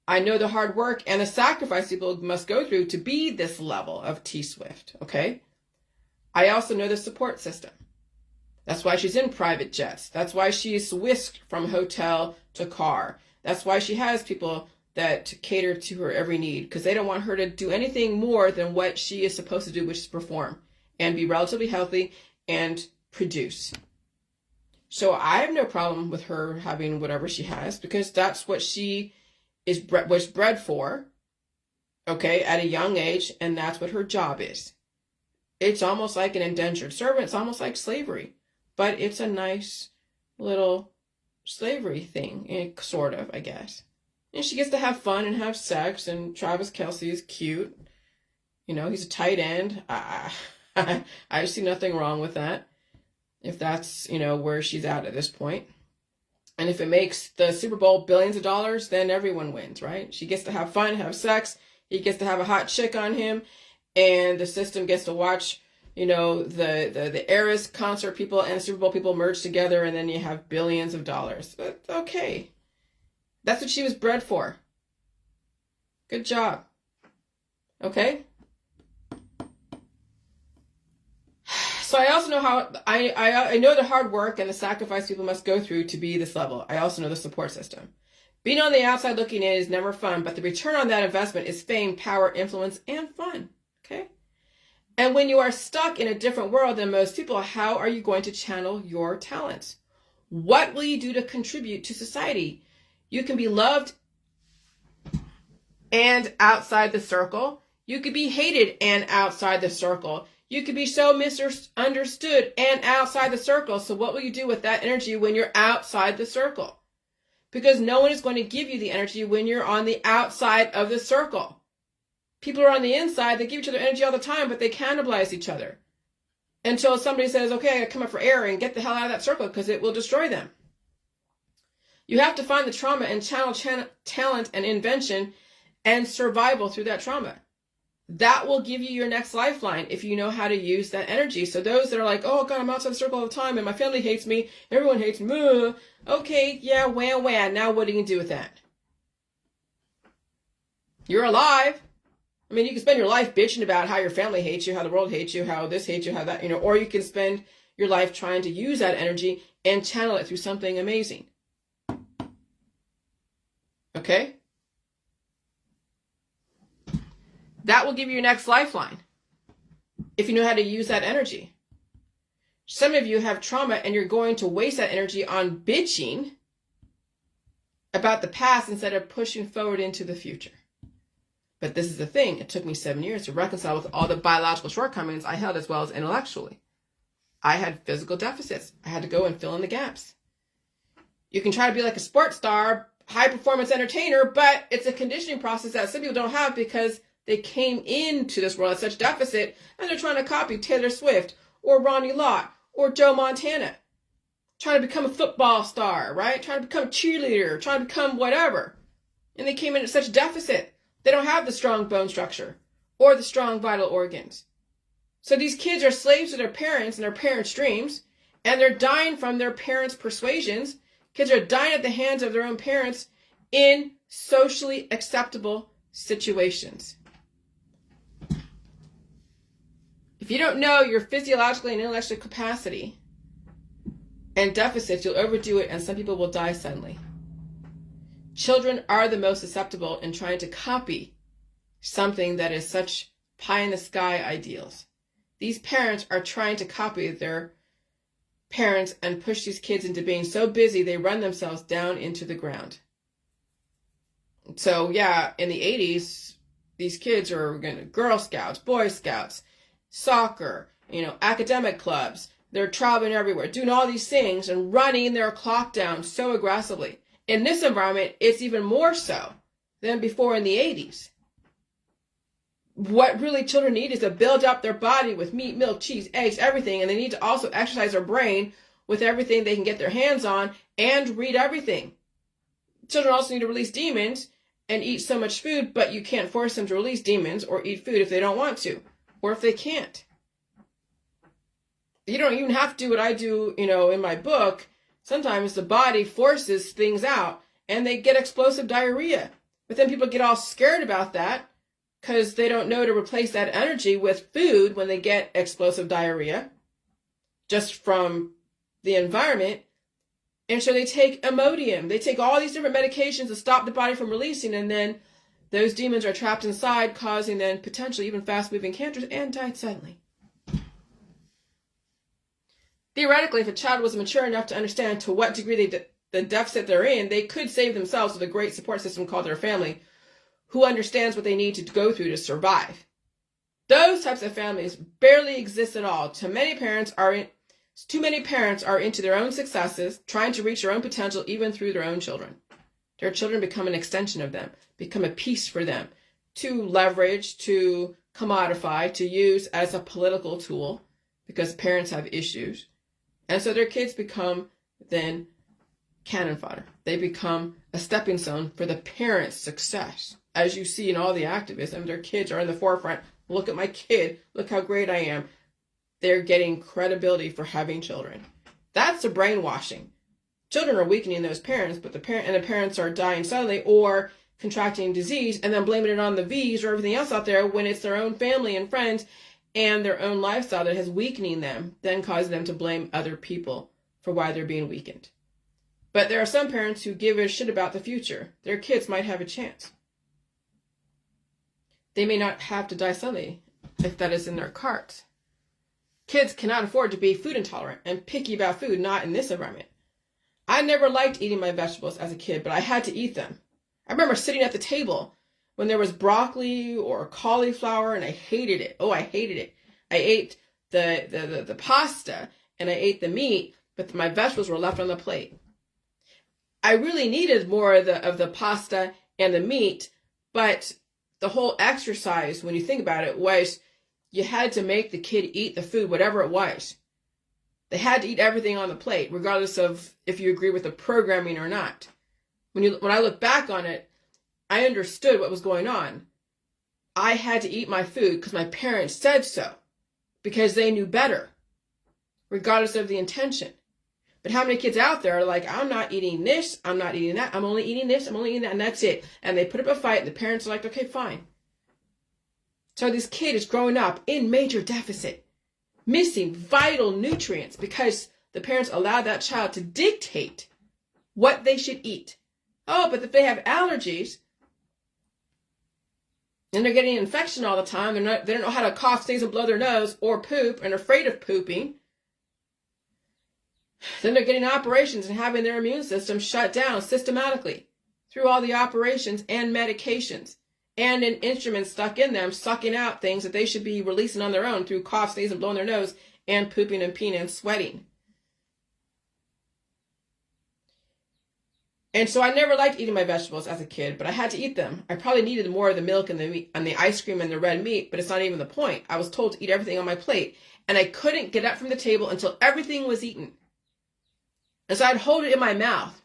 I know the hard work and the sacrifice people must go through to be this level of T-Swift, okay? I also know the support system. That's why she's in private jets. That's why she's whisked from hotel to car. That's why she has people that cater to her every need, because they don't want her to do anything more than what she is supposed to do, which is perform and be relatively healthy and produce. So I have no problem with her having whatever she has, because that's what she was bred for, okay, at a young age, and that's what her job is. It's almost like an indentured servant. It's almost like slavery, but it's a nice little slavery thing, sort of, I guess. And she gets to have fun and have sex, and Travis Kelce is cute. You know, he's a tight end. I see nothing wrong with that, if that's, you know, where she's at this point. And if it makes the Super Bowl billions of dollars, then everyone wins, right? She gets to have fun, have sex. He gets to have a hot chick on him. And the system gets to watch, you know, the Eras concert people and the Super Bowl people merge together, and then you have billions of dollars. But okay. That's what she was bred for. Good job. Okay? So I also know how, I know the hard work and the sacrifice people must go through to be this level. I also know the support system. Being on the outside looking in is never fun, but the return on that investment is fame, power, influence, and fun. Okay? And when you are stuck in a different world than most people, how are you going to channel your talents? What will you do to contribute to society? You can be loved and outside the circle. You could be hated and outside the circle. You could be so misunderstood and outside the circle. So what will you do with that energy when you're outside the circle? Because no one is going to give you the energy when you're on the outside of the circle. People are on the inside. They give each other energy all the time, but they cannibalize each other. Until somebody says, okay, I gotta come up for air and get the hell out of that circle because it will destroy them. You have to find the trauma and channel talent and invention and survival through that trauma. That will give you your next lifeline if you know how to use that energy. So those that are like, oh God, I'm outside the circle all the time and my family hates me, everyone hates me. Okay, yeah, wham. Now what do you do with that? You're alive. I mean, you can spend your life bitching about how your family hates you, how the world hates you, how this hates you, how that, you know, or you can spend your life trying to use that energy and channel it through something amazing. Okay? That will give you your next lifeline if you know how to use that energy. Some of you have trauma and you're going to waste that energy on bitching about the past instead of pushing forward into the future. But this is the thing. It took me 7 years to reconcile with all the biological shortcomings I held as well as intellectually. I had physical deficits. I had to go and fill in the gaps. You can try to be like a sports star, high performance entertainer, but it's a conditioning process that some people don't have because they came into this world at such deficit and they're trying to copy Taylor Swift or Ronnie Lott or Joe Montana. Trying to become a football star, right? Trying to become a cheerleader, trying to become whatever. And they came in at such deficit. They don't have the strong bone structure or the strong vital organs. So these kids are slaves to their parents and their parents' dreams, and they're dying from their parents' persuasions. Kids are dying at the hands of their own parents in socially acceptable situations. If you don't know your physiologically and intellectual capacity and deficits, you'll overdo it, and some people will die suddenly. Children are the most susceptible in trying to copy something that is such pie-in-the-sky ideals. These parents are trying to copy their parents and push these kids into being so busy they run themselves down into the ground. So yeah, in the 80s, these kids are going to Girl Scouts, Boy Scouts, soccer, academic clubs. They're traveling everywhere, doing all these things and running their clock down so aggressively. In this environment, it's even more so than before in the 80s. what really children need is to build up their body with meat, milk, cheese, eggs, everything. And they need to also exercise their brain with everything they can get their hands on and read everything. Children also need to release demons and eat so much food, but you can't force them to release demons or eat food if they don't want to, or if they can't. You don't even have to do what I do, in my book. Sometimes the body forces things out and they get explosive diarrhea. But then people get all scared about that because they don't know to replace that energy with food when they get explosive diarrhea just from the environment. And so they take Imodium. They take all these different medications to stop the body from releasing, and then those demons are trapped inside, causing then potentially even fast-moving cancers, and died suddenly. Theoretically, if a child was mature enough to understand to what degree the deficit they're in, they could save themselves with a great support system called their family, who understands what they need to go through to survive. Those types of families barely exist at all. Too many parents are into their own successes, trying to reach their own potential even through their own children. Their children become an extension of them, become a piece for them, to leverage, to commodify, to use as a political tool, because parents have issues. And so their kids become then cannon fodder. They become a stepping stone for the parents' success. As you see in all the activism, their kids are in the forefront. Look at my kid. Look how great I am. They're getting credibility for having children. That's the brainwashing. Children are weakening those parents, but the parents are dying suddenly or contracting disease and then blaming it on the V's or everything else out there when it's their own family and friends and their own lifestyle that has weakening them, then causing them to blame other people for why they're being weakened. But there are some parents who give a shit about the future. Their kids might have a chance. They may not have to die suddenly if that is in their cards. Kids cannot afford to be food intolerant and picky about food, not in this environment. I never liked eating my vegetables as a kid, but I had to eat them. I remember sitting at the table when there was broccoli or cauliflower, and I hated it. Oh, I hated it. I ate the pasta and I ate the meat, but my vegetables were left on the plate. I really needed more of the pasta and the meat, but the whole exercise, when you think about it, was you had to make the kid eat the food, whatever it was. They had to eat everything on the plate, regardless of if you agree with the programming or not. When I look back on it, I understood what was going on. I had to eat my food because my parents said so, because they knew better, regardless of the intention. But how many kids out there are like, I'm not eating this, I'm not eating that, I'm only eating this, I'm only eating that, and that's it. And they put up a fight, and the parents are like, okay, fine. So this kid is growing up in major deficit, missing vital nutrients because the parents allowed that child to dictate what they should eat. Oh, but if they have allergies, and they're getting an infection all the time, they don't know how to cough, sneeze, and blow their nose, or poop, and are afraid of pooping, then they're getting operations and having their immune system shut down systematically through all the operations and medications and an instrument stuck in them, sucking out things that they should be releasing on their own through cough, sneeze, and blowing their nose and pooping and peeing and sweating. And so I never liked eating my vegetables as a kid, but I had to eat them. I probably needed more of the milk and the meat and the ice cream and the red meat, but it's not even the point. I was told to eat everything on my plate, and I couldn't get up from the table until everything was eaten. And so I'd hold it in my mouth.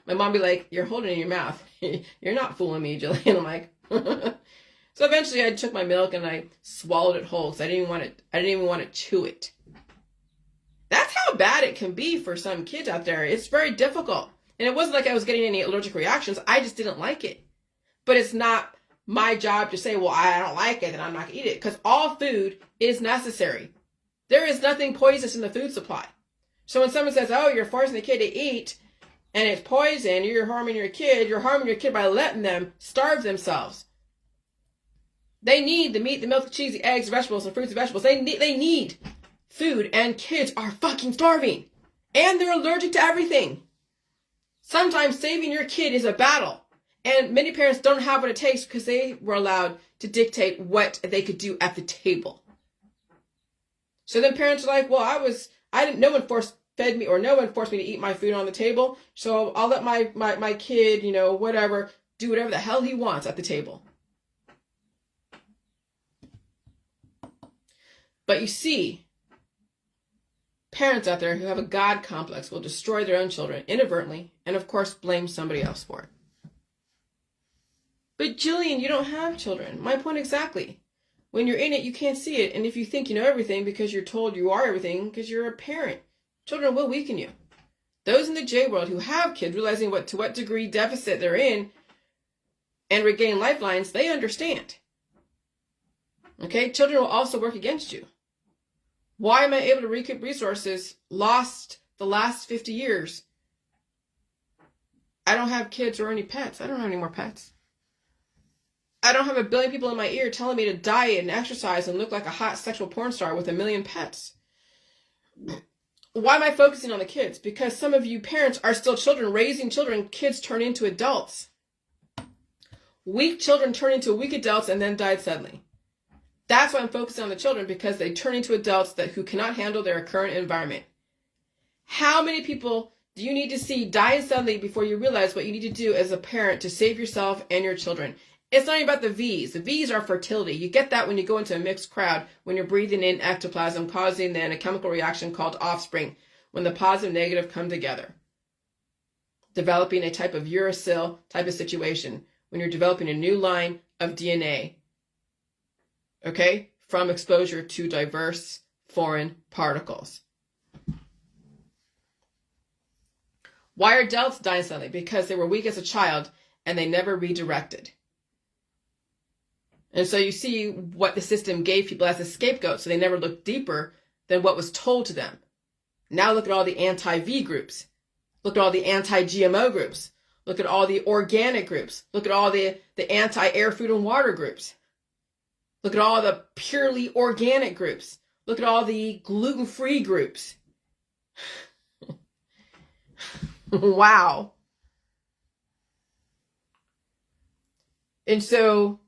My mom would be like, you're holding it in your mouth. You're not fooling me, Jillian. I'm like, so eventually I took my milk and I swallowed it whole because I didn't even want to chew it. That's how bad it can be for some kids out there. It's very difficult. And it wasn't like I was getting any allergic reactions. I just didn't like it. But it's not my job to say, well, I don't like it and I'm not going to eat it. Because all food is necessary. There is nothing poisonous in the food supply. So when someone says, oh, you're forcing the kid to eat and it's poison, you're harming your kid by letting them starve themselves. They need the meat, the milk, the cheese, the eggs, the vegetables, the fruits and vegetables. They need food, and kids are fucking starving. And they're allergic to everything. Sometimes saving your kid is a battle. And many parents don't have what it takes because they were allowed to dictate what they could do at the table. So then parents are like, well, no one force-fed me, or no one forced me to eat my food on the table. So I'll let my kid, do whatever the hell he wants at the table. But you see, parents out there who have a God complex will destroy their own children inadvertently and, of course, blame somebody else for it. But Jillian, you don't have children. My point exactly. When you're in it, you can't see it. And if you think you know everything because you're told you are everything because you're a parent, children will weaken you. Those in the J world who have kids, realizing to what degree deficit they're in and regain lifelines, they understand. Okay? Children will also work against you. Why am I able to recoup resources lost the last 50 years? I don't have kids or any pets. I don't have any more pets. I don't have a billion people in my ear telling me to diet and exercise and look like a hot sexual porn star with a million pets. Why am I focusing on the kids? Because some of you parents are still children, raising children. Kids turn into adults. Weak children turn into weak adults and then died suddenly. That's why I'm focusing on the children, because they turn into adults who cannot handle their current environment. How many people do you need to see die suddenly before you realize what you need to do as a parent to save yourself and your children? It's not even about the V's. The V's are fertility. You get that when you go into a mixed crowd, when you're breathing in ectoplasm, causing then a chemical reaction called offspring, when the positive and negative come together. Developing a type of uracil type of situation, when you're developing a new line of DNA, okay, from exposure to diverse foreign particles. Why are adults dying suddenly? Because they were weak as a child and they never redirected. And so you see what the system gave people as a scapegoat, so they never looked deeper than what was told to them. Now look at all the anti-V groups. Look at all the anti-GMO groups. Look at all the organic groups. Look at all the anti-air, food, and water groups. Look at all the purely organic groups. Look at all the gluten-free groups. Wow. And so,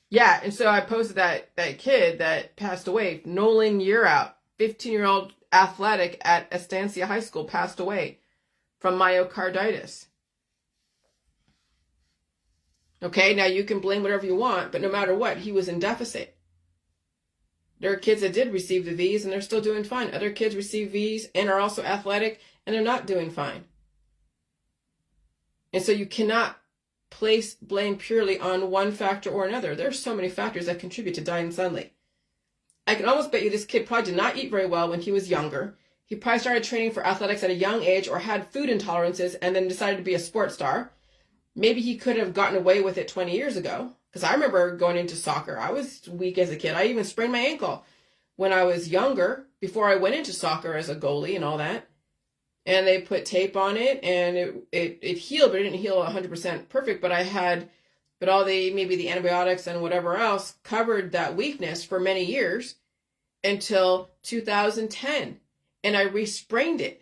yeah, and so I posted that kid that passed away, Nolan Yearout, 15-year-old athletic at Estancia High School, passed away from myocarditis. Okay, now you can blame whatever you want, but no matter what, he was in deficit. There are kids that did receive the V's and they're still doing fine. Other kids receive V's and are also athletic and they're not doing fine. And so you cannot place blame purely on one factor or another. There are so many factors that contribute to dying suddenly. I can almost bet you this kid probably did not eat very well when he was younger. He probably started training for athletics at a young age or had food intolerances and then decided to be a sports star. Maybe he could have gotten away with it 20 years ago. Because I remember going into soccer. I was weak as a kid. I even sprained my ankle when I was younger, before I went into soccer as a goalie and all that. And they put tape on it and it healed, but it didn't heal 100% perfect. But all maybe the antibiotics and whatever else covered that weakness for many years until 2010. And I re-sprained it.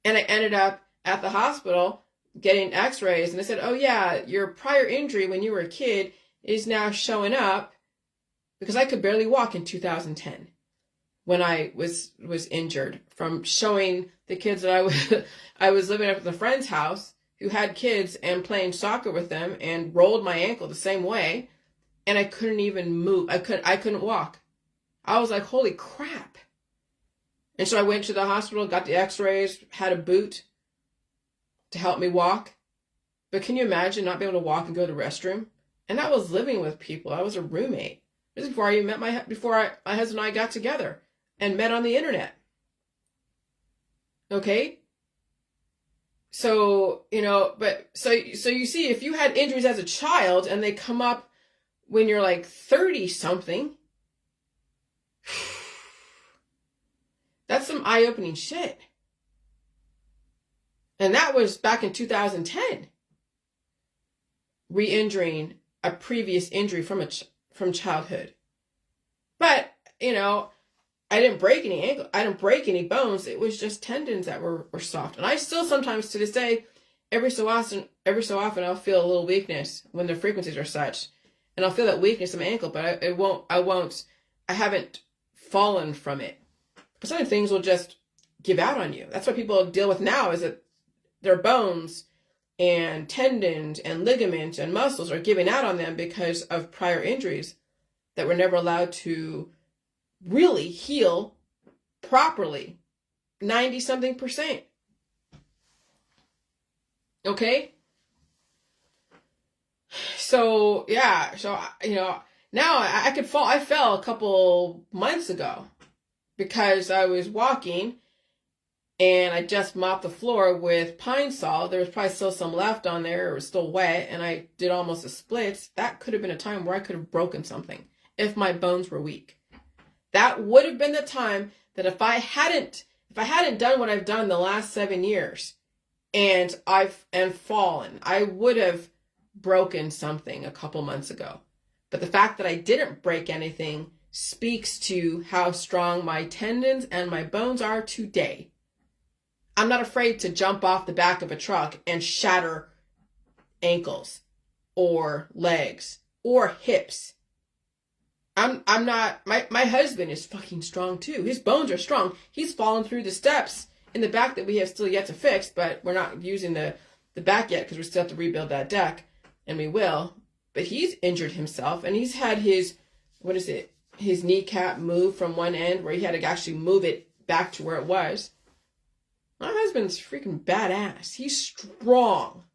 And I ended up at the hospital getting x-rays, and they said, oh yeah, your prior injury when you were a kid is now showing up, because I could barely walk in 2010 when I was injured from showing the kids that I was living up at a friend's house who had kids and playing soccer with them and rolled my ankle the same way, and I couldn't even move. I couldn't walk. I was like, holy crap. And so I went to the hospital, got the x-rays, had a boot to help me walk. But can you imagine not being able to walk and go to the restroom? And I was living with people. I was a roommate. This is before I even met my husband and I got together and met on the internet. Okay? So, so you see, if you had injuries as a child and they come up when you're like 30 something, that's some eye-opening shit. And that was back in 2010. Re-injuring a previous injury from childhood. But, I didn't break any ankle. I didn't break any bones. It was just tendons that were soft. And I still sometimes to this day, every so often I'll feel a little weakness when the frequencies are such. And I'll feel that weakness in my ankle, but I haven't fallen from it. But some things will just give out on you. That's what people deal with now, is that their bones and tendons and ligaments and muscles are giving out on them because of prior injuries. that were never allowed to really heal properly. 90-something%. Okay? So, yeah. So, now I could fall. I fell a couple months ago because I was walking and I just mopped the floor with Pine Sol. There was probably still some left on there. It was still wet, and I did almost a splits. That could have been a time where I could have broken something if my bones were weak. That would have been the time that if I hadn't done what I've done the last 7 years and fallen, I would have broken something a couple months ago. But the fact that I didn't break anything speaks to how strong my tendons and my bones are today. I'm not afraid to jump off the back of a truck and shatter ankles or legs or hips. I'm not, my husband is fucking strong too. His bones are strong. He's fallen through the steps in the back that we have still yet to fix, but we're not using the back yet because we still have to rebuild that deck, and we will. But he's injured himself, and he's had his kneecap moved from one end where he had to actually move it back to where it was. My husband's freaking badass. He's strong.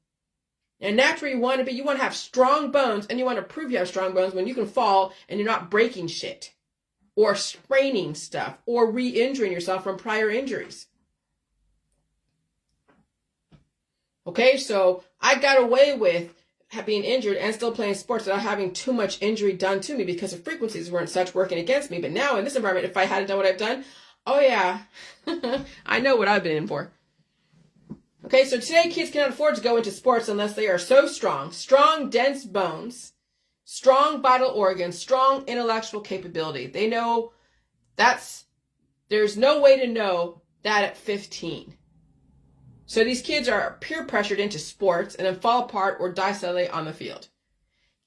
And that's where you want to be. You want to have strong bones, and you want to prove you have strong bones when you can fall and you're not breaking shit or spraining stuff or re-injuring yourself from prior injuries. Okay, so I got away with being injured and still playing sports without having too much injury done to me because the frequencies weren't such working against me. But now in this environment, if I hadn't done what I've done, oh yeah, I know what I've been in for. Okay, so today kids cannot afford to go into sports unless they are so strong. Strong, dense bones, strong vital organs, strong intellectual capability. They know there's no way to know that at 15. So these kids are peer pressured into sports and then fall apart or die suddenly on the field.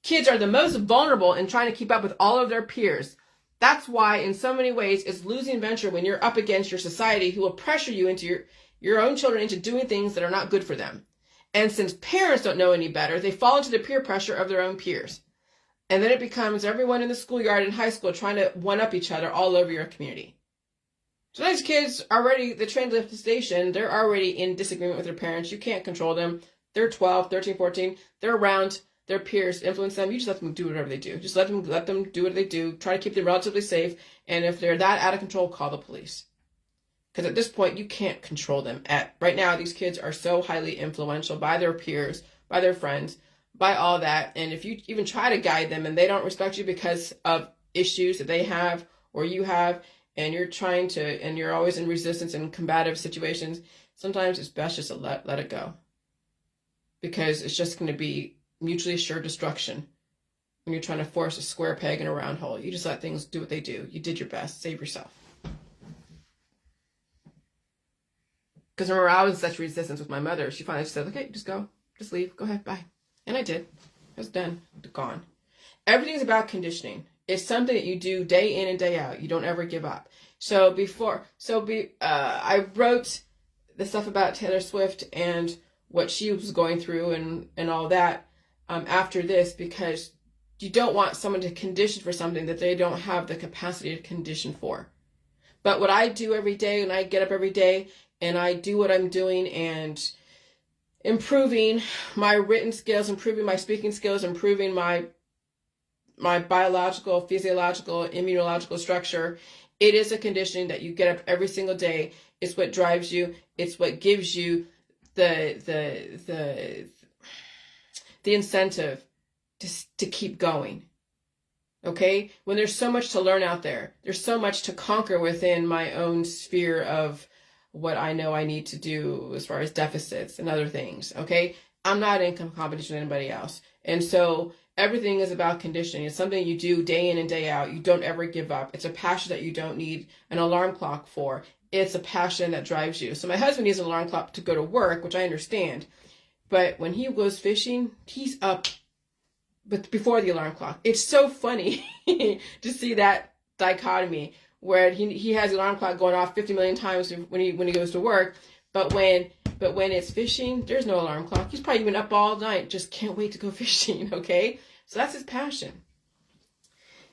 Kids are the most vulnerable in trying to keep up with all of their peers. That's why in so many ways it's losing venture when you're up against your society who will pressure you into your own children into doing things that are not good for them. And since parents don't know any better, they fall into the peer pressure of their own peers. And then it becomes everyone in the schoolyard and high school trying to one-up each other all over your community. So these kids already, the train left the station, they're already in disagreement with their parents. You can't control them. They're 12, 13, 14. They're around their peers, influence them. You just let them do whatever they do. Just let them do what they do. Try to keep them relatively safe. And if they're that out of control, call the police. Because at this point, you can't control them. Right now, these kids are so highly influential by their peers, by their friends, by all that. And if you even try to guide them and they don't respect you because of issues that they have or you have, and you're and you're always in resistance and combative situations, sometimes it's best just to let it go. Because it's just going to be mutually assured destruction when you're trying to force a square peg in a round hole. You just let things do what they do. You did your best. Save yourself. Because remember, I was in such resistance with my mother. She finally said, okay, just go. Just leave. Go ahead. Bye. And I did. I was done. Gone. Everything's about conditioning. It's something that you do day in and day out. You don't ever give up. I wrote the stuff about Taylor Swift and what she was going through and all that after this, because you don't want someone to condition for something that they don't have the capacity to condition for. But what I do every day, and I get up every day and I do what I'm doing and improving my written skills, improving my speaking skills, improving my biological, physiological, immunological structure. It is a conditioning that you get up every single day. It's what drives you. It's what gives you the incentive to keep going. Okay? When there's so much to learn out there, there's so much to conquer within my own sphere of what I know I need to do as far as deficits and other things. Okay? I'm not in competition with anybody else. And so everything is about conditioning. It's something you do day in and day out. You don't ever give up. It's a passion that you don't need an alarm clock for. It's a passion that drives you. So my husband needs an alarm clock to go to work, which I understand. But when he goes fishing, he's up before the alarm clock. It's so funny to see that dichotomy where he has the alarm clock going off 50 million times when he goes to work. But when it's fishing, there's no alarm clock. He's probably been up all night, just can't wait to go fishing, okay? So that's his passion.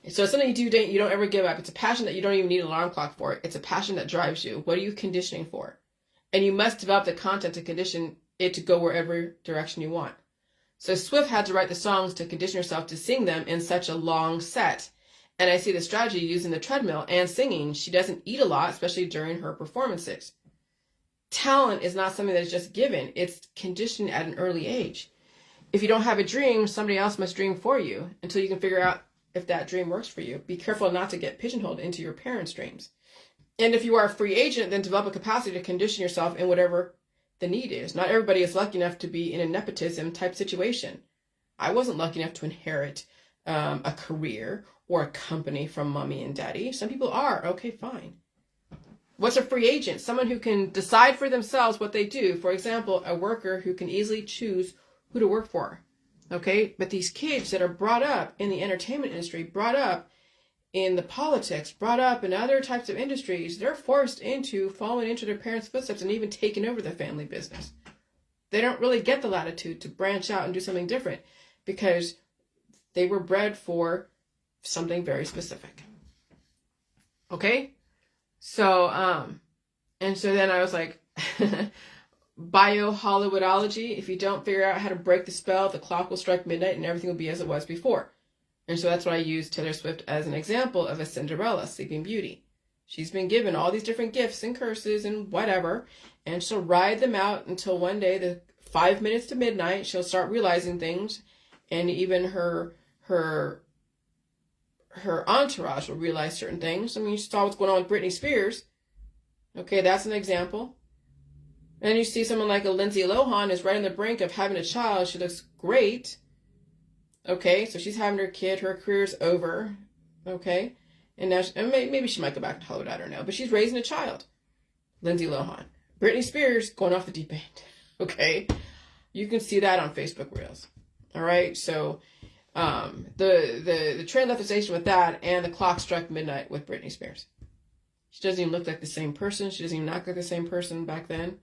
So it's something you don't ever give up. It's a passion that you don't even need an alarm clock for. It's a passion that drives you. What are you conditioning for? And you must develop the content to condition it to go wherever direction you want. So Swift had to write the songs to condition herself to sing them in such a long set. And I see the strategy using the treadmill and singing. She doesn't eat a lot, especially during her performances. Talent is not something that's just given. It's conditioned at an early age. If you don't have a dream, somebody else must dream for you until you can figure out if that dream works for you. Be careful not to get pigeonholed into your parents' dreams. And if you are a free agent, then develop a capacity to condition yourself in whatever the need is. Not everybody is lucky enough to be in a nepotism type situation. I wasn't lucky enough to inherit a career or a company from mommy and daddy. Some people are. Okay, fine. What's a free agent? Someone who can decide for themselves what they do. For example, a worker who can easily choose who to work for. Okay, but these kids that are brought up in the entertainment industry, brought up in the politics, brought up in other types of industries, they're forced into following into their parents' footsteps and even taking over the family business. They don't really get the latitude to branch out and do something different because they were bred for something very specific. Okay? So, and so then I was like, Bio-Hollywoodology, if you don't figure out how to break the spell, the clock will strike midnight and everything will be as it was before. And so that's why I use Taylor Swift as an example of a Cinderella, Sleeping Beauty. She's been given all these different gifts and curses and whatever, and she'll ride them out until one day, the 5 minutes to midnight, she'll start realizing things, and even her entourage will realize certain things. I mean, you saw what's going on with Britney Spears. Okay, that's an example. And you see someone like a Lindsay Lohan is right on the brink of having a child. She looks great. Okay, so she's having her kid. Her career's over. Okay, and now maybe she might go back to Hollywood. I don't know. But she's raising a child. Lindsay Lohan. Britney Spears going off the deep end. Okay, you can see that on Facebook Reels. All right, so the train left the station with that, and the clock struck midnight with Britney Spears. She doesn't even look like the same person. She doesn't even act like the same person back then.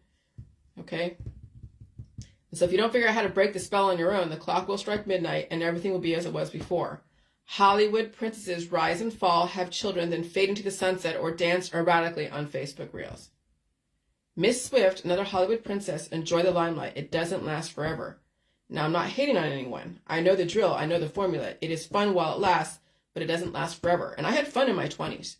Okay? And so if you don't figure out how to break the spell on your own, the clock will strike midnight and everything will be as it was before. Hollywood princesses rise and fall, have children, then fade into the sunset or dance erratically on Facebook Reels. Miss Swift, another Hollywood princess, enjoy the limelight. It doesn't last forever. Now, I'm not hating on anyone. I know the drill. I know the formula. It is fun while it lasts, but it doesn't last forever. And I had fun in my 20s.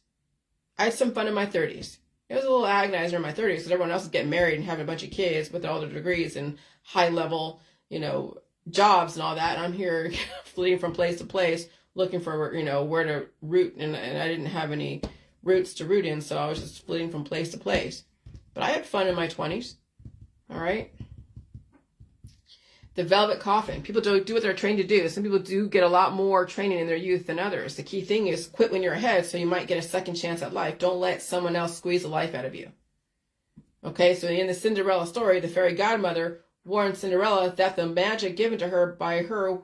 I had some fun in my 30s. It was a little agonizer in my 30s because everyone else is getting married and having a bunch of kids with all their degrees and high-level, jobs and all that. And I'm here fleeing from place to place looking for, where to root. And I didn't have any roots to root in, so I was just fleeing from place to place. But I had fun in my 20s. All right? The velvet coffin. People don't do what they're trained to do. Some people do get a lot more training in their youth than others. The key thing is quit when you're ahead so you might get a second chance at life. Don't let someone else squeeze the life out of you. Okay, so in the Cinderella story, the fairy godmother warned Cinderella that the magic given to her by her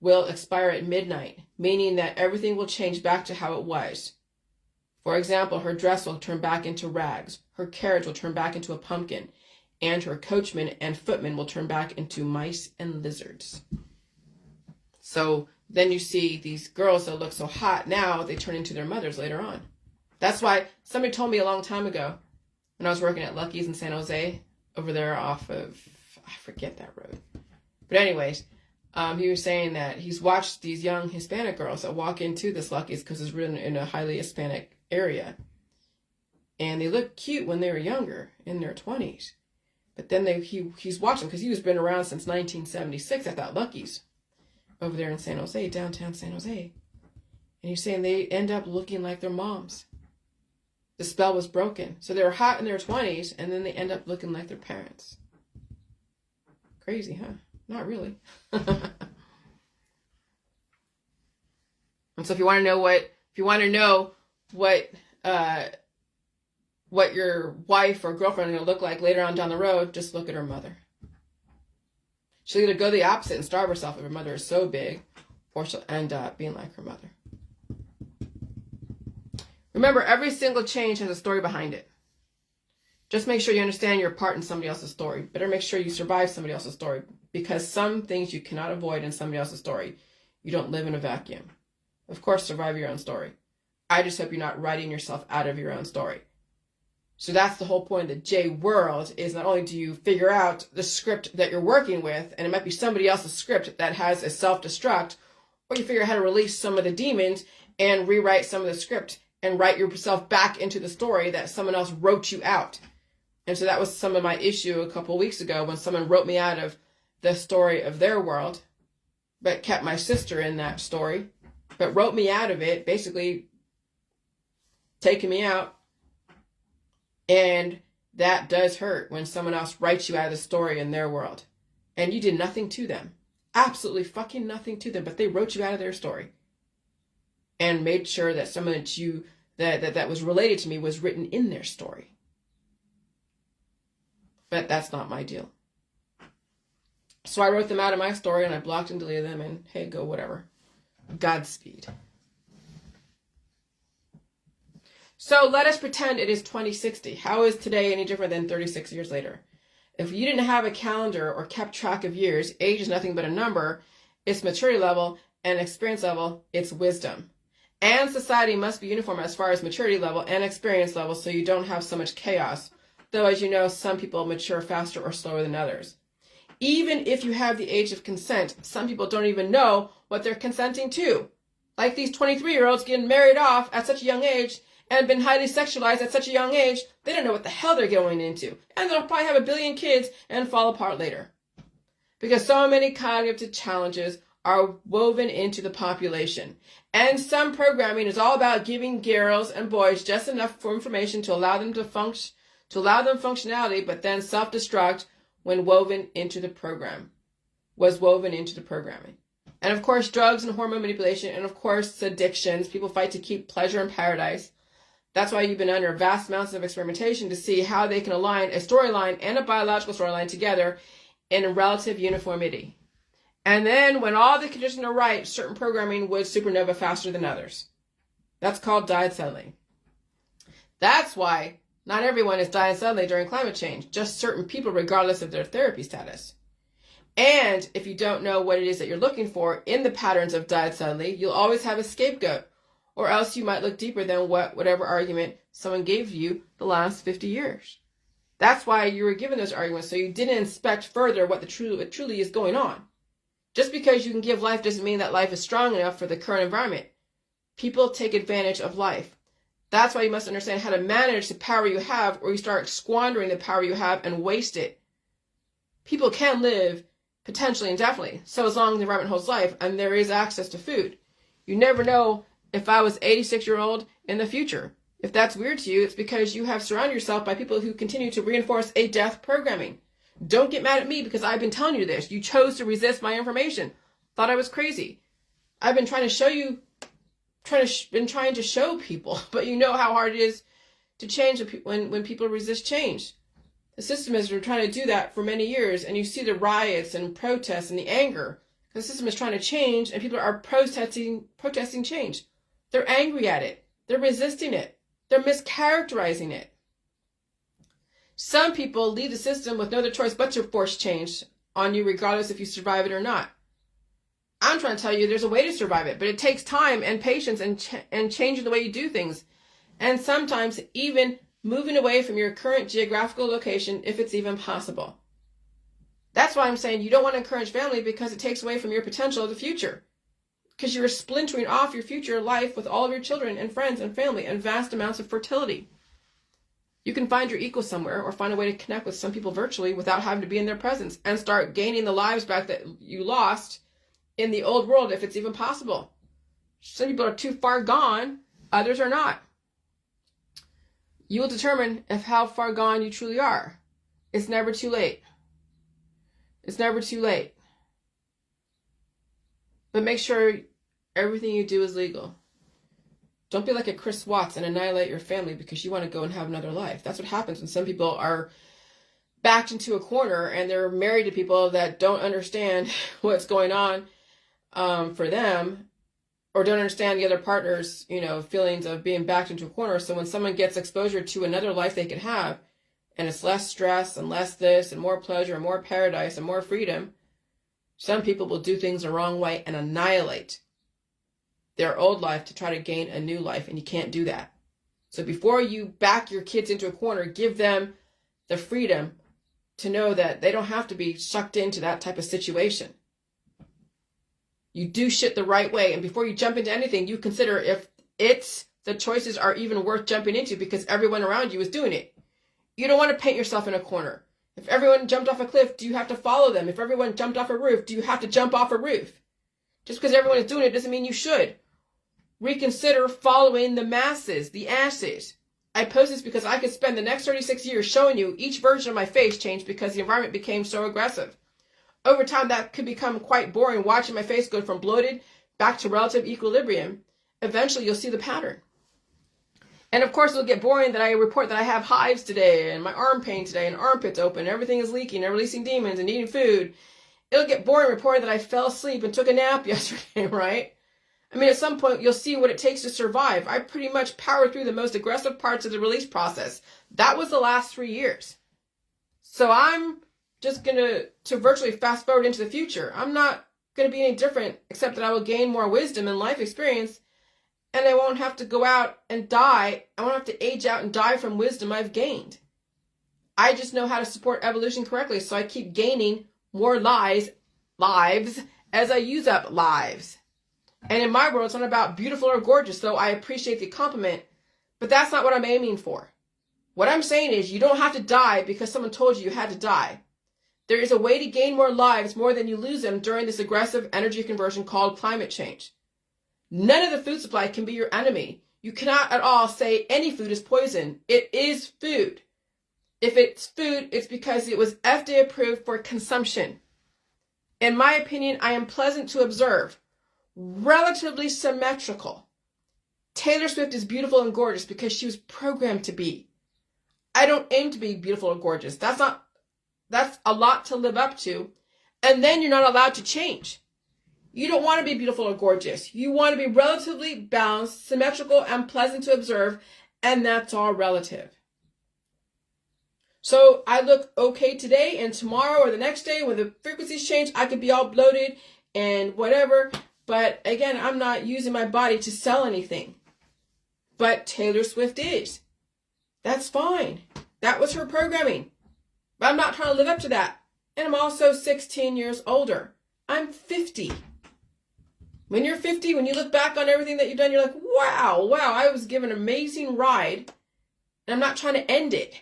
will expire at midnight, meaning that everything will change back to how it was. For example, her dress will turn back into rags. Her carriage will turn back into a pumpkin. And her coachman and footmen will turn back into mice and lizards. So then you see these girls that look so hot now, they turn into their mothers later on. That's why somebody told me a long time ago when I was working at Lucky's in San Jose, over there off of, I forget that road. But anyways, he was saying that he's watched these young Hispanic girls that walk into this Lucky's because it's written in a highly Hispanic area. And they look cute when they were younger, in their 20s. But then he's watching because he was been around since 1976 at that Lucky's over there in San Jose, downtown San Jose. And he's saying they end up looking like their moms. The spell was broken. So they were hot in their 20s, and then they end up looking like their parents. Crazy, huh? Not really. And so if you want to know what your wife or girlfriend is going to look like later on down the road, just look at her mother. She'll either go the opposite and starve herself if her mother is so big, or she'll end up being like her mother. Remember, every single change has a story behind it. Just make sure you understand your part in somebody else's story. Better make sure you survive somebody else's story, because some things you cannot avoid in somebody else's story. You don't live in a vacuum. Of course, survive your own story. I just hope you're not writing yourself out of your own story. So that's the whole point of the J world, is not only do you figure out the script that you're working with, and it might be somebody else's script that has a self-destruct, or you figure out how to release some of the demons and rewrite some of the script and write yourself back into the story that someone else wrote you out. And so that was some of my issue a couple of weeks ago when someone wrote me out of the story of their world, but kept my sister in that story, but wrote me out of it, basically taking me out. And that does hurt when someone else writes you out of the story in their world. And you did nothing to them. Absolutely fucking nothing to them, but they wrote you out of their story. And made sure that someone that was related to me was written in their story. But that's not my deal. So I wrote them out of my story and I blocked and deleted them, and hey, go whatever. Godspeed. So let us pretend it is 2060. How is today any different than 36 years later? If you didn't have a calendar or kept track of years, age is nothing but a number. It's maturity level, and experience level, it's wisdom. And society must be uniform as far as maturity level and experience level, so you don't have so much chaos. Though, as you know, some people mature faster or slower than others. Even if you have the age of consent, some people don't even know what they're consenting to. Like these 23-year-olds getting married off at such a young age and been highly sexualized at such a young age, they don't know what the hell they're going into. And they'll probably have a billion kids and fall apart later. Because so many cognitive challenges are woven into the population. And some programming is all about giving girls and boys just enough for information to allow them functionality, but then self-destruct when woven into the program. Was woven into the programming. And of course, drugs and hormone manipulation, and of course, addictions. People fight to keep pleasure in paradise. That's why you've been under vast amounts of experimentation to see how they can align a storyline and a biological storyline together in relative uniformity. And then when all the conditions are right, certain programming would supernova faster than others. That's called died suddenly. That's why not everyone is dying suddenly during climate change, just certain people regardless of their therapy status. And if you don't know what it is that you're looking for in the patterns of died suddenly, you'll always have a scapegoat. Or else you might look deeper than whatever argument someone gave you the last 50 years. That's why you were given those arguments, so you didn't inspect further what truly is going on. Just because you can give life doesn't mean that life is strong enough for the current environment. People take advantage of life. That's why you must understand how to manage the power you have, or you start squandering the power you have and waste it. People can live potentially indefinitely, so as long as the environment holds life and there is access to food. You never know if I was 86-year-old in the future. If that's weird to you, it's because you have surrounded yourself by people who continue to reinforce a death programming. Don't get mad at me because I've been telling you this. You chose to resist my information. Thought I was crazy. I've been trying to show you, trying to show people, but you know how hard it is to change when people resist change. The system has been trying to do that for many years, and you see the riots and protests and the anger. The system is trying to change, and people are protesting change. They're angry at it. They're resisting it. They're mischaracterizing it. Some people leave the system with no other choice but to force change on you, regardless if you survive it or not. I'm trying to tell you there's a way to survive it, but it takes time and patience and changing the way you do things. And sometimes even moving away from your current geographical location if it's even possible. That's why I'm saying you don't want to encourage family, because it takes away from your potential of the future. Because you're splintering off your future life with all of your children and friends and family and vast amounts of fertility. You can find your equal somewhere, or find a way to connect with some people virtually without having to be in their presence, and start gaining the lives back that you lost in the old world if it's even possible. Some people are too far gone, others are not. You will determine how far gone you truly are. It's never too late. It's never too late. But make sure everything you do is legal. Don't be like a Chris Watts and annihilate your family because you want to go and have another life. That's what happens when some people are backed into a corner and they're married to people that don't understand what's going on for them, or don't understand the other partner's, feelings of being backed into a corner. So when someone gets exposure to another life they can have, and it's less stress and less this and more pleasure and more paradise and more freedom, some people will do things the wrong way and annihilate their old life to try to gain a new life, and you can't do that. So before you back your kids into a corner, give them the freedom to know that they don't have to be sucked into that type of situation. You do shit the right way, and before you jump into anything, you consider if the choices are even worth jumping into because everyone around you is doing it. You don't want to paint yourself in a corner. If everyone jumped off a cliff, do you have to follow them? If everyone jumped off a roof, do you have to jump off a roof? Just because everyone is doing it doesn't mean you should. Reconsider following the masses, the asses. I post this because I could spend the next 36 years showing you each version of my face changed because the environment became so aggressive. Over time, that could become quite boring, watching my face go from bloated back to relative equilibrium. Eventually, you'll see the pattern. And of course, it'll get boring that I report that I have hives today, and my arm pain today, and armpits open, and everything is leaking, and releasing demons, and eating food. It'll get boring reporting that I fell asleep and took a nap yesterday, right? I mean, at some point, you'll see what it takes to survive. I pretty much powered through the most aggressive parts of the release process. That was the last 3 years. So I'm just going to virtually fast forward into the future. I'm not going to be any different, except that I will gain more wisdom and life experience, and I won't have to go out and die. I won't have to age out and die from wisdom I've gained. I just know how to support evolution correctly, so I keep gaining more lives as I use up lives. And in my world, it's not about beautiful or gorgeous, though I appreciate the compliment, but that's not what I'm aiming for. What I'm saying is you don't have to die because someone told you had to die. There is a way to gain more lives more than you lose them during this aggressive energy conversion called climate change. None of the food supply can be your enemy. You cannot at all say any food is poison. It is food. If it's food, it's because it was FDA approved for consumption. In my opinion, I am pleasant to observe. Relatively symmetrical. Taylor Swift is beautiful and gorgeous because she was programmed to be. I don't aim to be beautiful or gorgeous. That's a lot to live up to. And then you're not allowed to change. You don't want to be beautiful or gorgeous. You want to be relatively balanced, symmetrical, and pleasant to observe, and that's all relative. So I look okay today, and tomorrow or the next day when the frequencies change, I could be all bloated and whatever. But again, I'm not using my body to sell anything. But Taylor Swift is. That's fine. That was her programming. But I'm not trying to live up to that. And I'm also 16 years older. I'm 50. When you're 50, when you look back on everything that you've done, you're like, wow, I was given an amazing ride. And I'm not trying to end it.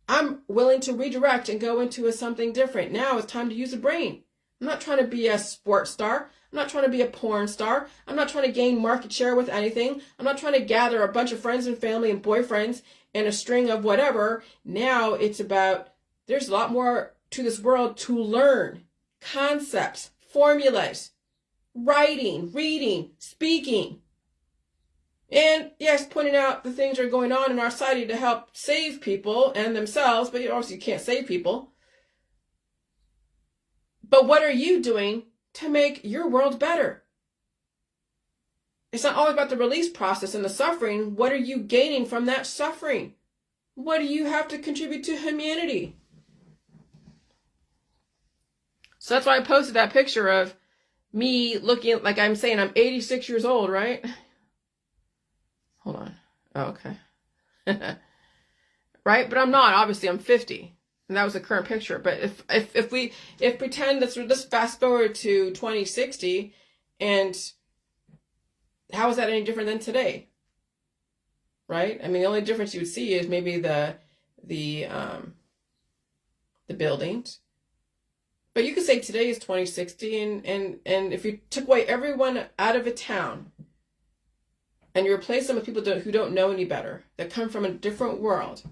I'm willing to redirect and go into something different. Now it's time to use the brain. I'm not trying to be a sports star. I'm not trying to be a porn star. I'm not trying to gain market share with anything. I'm not trying to gather a bunch of friends and family and boyfriends and a string of whatever. Now it's about, there's a lot more to this world to learn. Concepts, formulas, writing, reading, speaking. And yes, pointing out the things that are going on in our society to help save people and themselves, but obviously you can't save people. But what are you doing to make your world better? It's not always about the release process and the suffering. What are you gaining from that suffering? What do you have to contribute to humanity? So that's why I posted that picture of me looking like I'm saying I'm 86 years old, right? Hold on. Oh, okay. Right? But I'm not. Obviously, I'm 50. And that was the current picture. But if pretend let's fast forward to 2060, and how is that any different than today? Right? I mean, the only difference you would see is maybe the buildings. But you could say today is 2060, and if you took away everyone out of a town and you replace them with people who don't know any better, that come from a different world,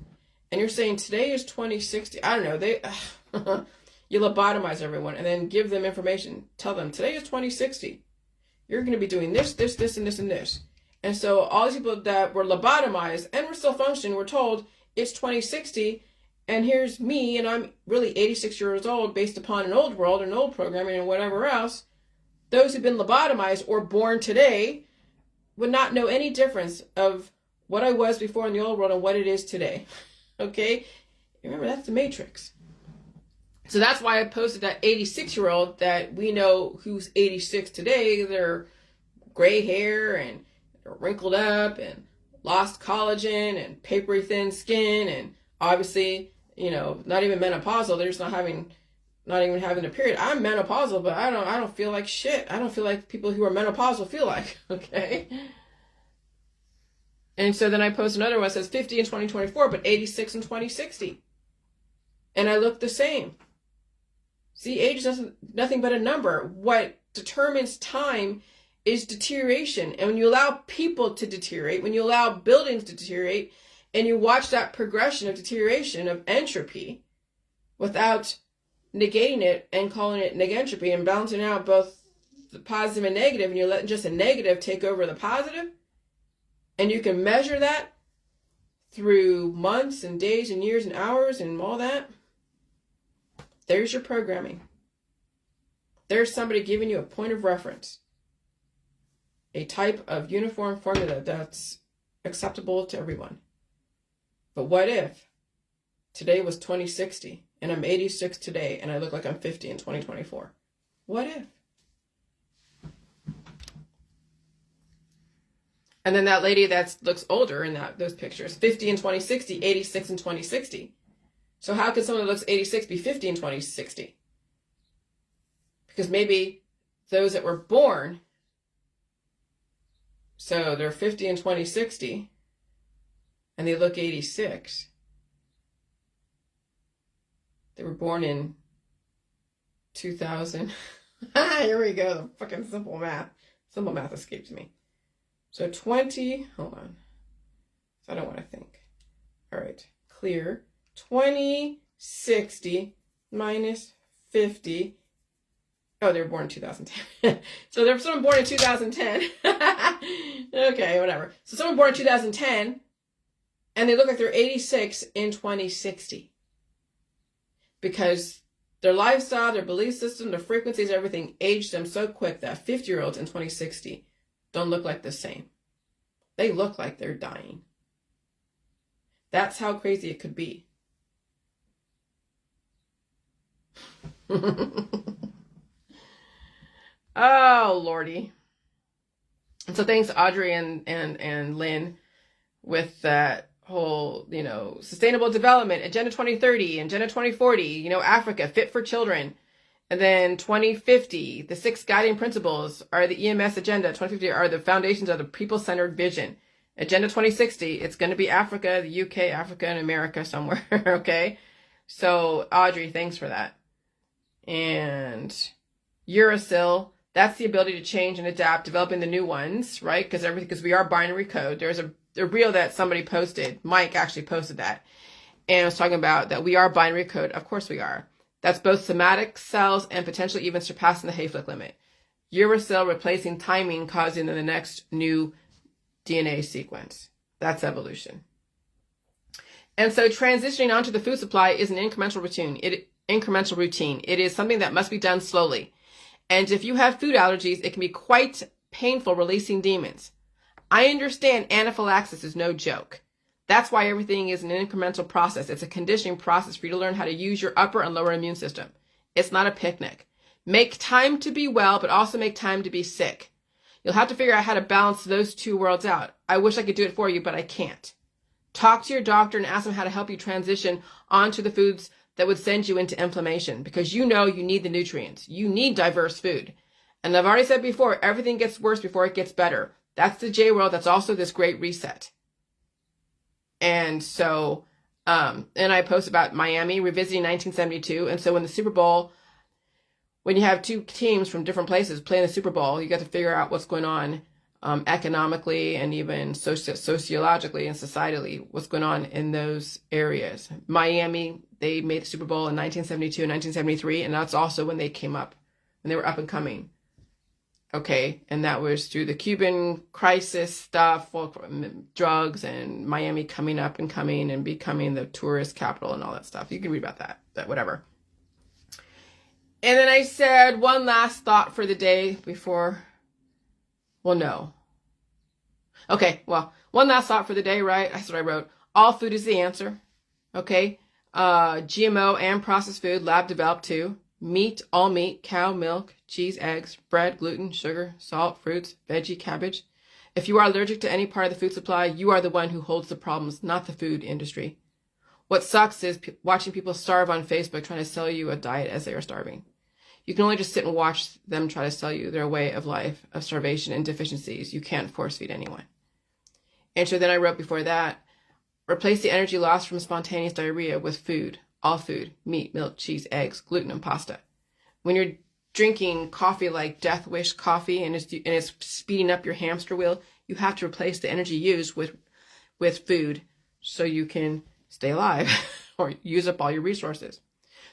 and you're saying today is 2060, I don't know, you lobotomize everyone and then give them information. Tell them today is 2060. You're going to be doing this, this, this, and this, and this. And so all these people that were lobotomized and were still functioning were told it's 2060, and here's me, and I'm really 86 years old based upon an old world and old programming and whatever else. Those who've been lobotomized or born today would not know any difference of what I was before in the old world and what it is today. Okay? Remember, that's the Matrix. So that's why I posted that 86-year-old that we know who's 86 today. They're gray hair and wrinkled up and lost collagen and papery thin skin, and obviously, not even menopausal. They're just not even having a period. I'm menopausal, but I don't feel like shit. I don't feel like people who are menopausal feel like, okay? And so then I post another one that says 50 in 2024, but 86 in 2060. And I look the same. See, age is nothing but a number. What determines time is deterioration. And when you allow people to deteriorate, when you allow buildings to deteriorate, and you watch that progression of deterioration, of entropy, without negating it and calling it negentropy and balancing out both the positive and negative, and you're letting just a negative take over the positive, and you can measure that through months and days and years and hours and all that, there's your programming. There's somebody giving you a point of reference, a type of uniform formula that's acceptable to everyone. But what if today was 2060 and I'm 86 today and I look like I'm 50 in 2024? What if? And then that lady that looks older in those pictures, 50 in 2060, 86 in 2060. So how could someone that looks 86 be 50 in 2060? Because maybe those that were born, so they're 50 in 2060, and they look 86. They were born in 2000. Here we go, the fucking simple math. Simple math escapes me. So 20, hold on. I don't want to think. All right, clear. 2060 minus 50. Oh, they were born in 2010. So there's someone born in 2010. Okay, whatever. So someone born in 2010, and they look like they're 86 in 2060. Because their lifestyle, their belief system, their frequencies, everything aged them so quick that 50-year-olds in 2060 don't look like the same. They look like they're dying. That's how crazy it could be. Oh, Lordy. And so thanks, Audrey and Lynn, with that whole, sustainable development, Agenda 2030, Agenda 2040, Africa, fit for children. And then 2050, the 6 guiding principles are the EMS agenda. 2050 are the foundations of the people-centered vision. Agenda 2060, it's going to be Africa, the UK, Africa, and America somewhere, okay? So, Audrey, thanks for that. And Eurosil, that's the ability to change and adapt, developing the new ones, right? Because we are binary code. There's a reel that somebody posted. Mike actually posted that. And I was talking about that we are binary code. Of course we are. That's both somatic cells and potentially even surpassing the Hayflick limit. Uracil replacing timing, causing the next new DNA sequence. That's evolution. And so transitioning onto the food supply is an incremental routine. It is something that must be done slowly. And if you have food allergies, it can be quite painful releasing demons. I understand anaphylaxis is no joke. That's why everything is an incremental process. It's a conditioning process for you to learn how to use your upper and lower immune system. It's not a picnic. Make time to be well, but also make time to be sick. You'll have to figure out how to balance those two worlds out. I wish I could do it for you, but I can't. Talk to your doctor and ask them how to help you transition onto the foods that would send you into inflammation, because you need the nutrients. You need diverse food. And I've already said before, everything gets worse before it gets better. That's the J world. That's also this great reset. And so, and I post about Miami revisiting 1972. And so when the Super Bowl, when you have two teams from different places playing the Super Bowl, you got to figure out what's going on economically and even sociologically and societally, what's going on in those areas. Miami, they made the Super Bowl in 1972 and 1973. And that's also when they came up, when they were up and coming. Okay, and that was through the Cuban crisis stuff, drugs, and Miami coming up and coming and becoming the tourist capital and all that stuff. You can read about that, but whatever. And then I said one last thought for the day before, well, no. Okay, well, one last thought for the day, right? That's what I wrote. All food is the answer, okay? GMO and processed food, lab developed too. Meat, all meat, cow milk, cheese, eggs, bread, gluten, sugar, salt, fruits, veggie, cabbage. If you are allergic to any part of the food supply, you are the one who holds the problems, not the food industry. What sucks is watching people starve on Facebook trying to sell you a diet as they are starving. You can only just sit and watch them try to sell you their way of life, of starvation and deficiencies. You can't force feed anyone. And so then I wrote before that, replace the energy lost from spontaneous diarrhea with food, all food, meat, milk, cheese, eggs, gluten, and pasta. When you're drinking coffee like Death Wish coffee and it's speeding up your hamster wheel, you have to replace the energy used with food so you can stay alive or use up all your resources.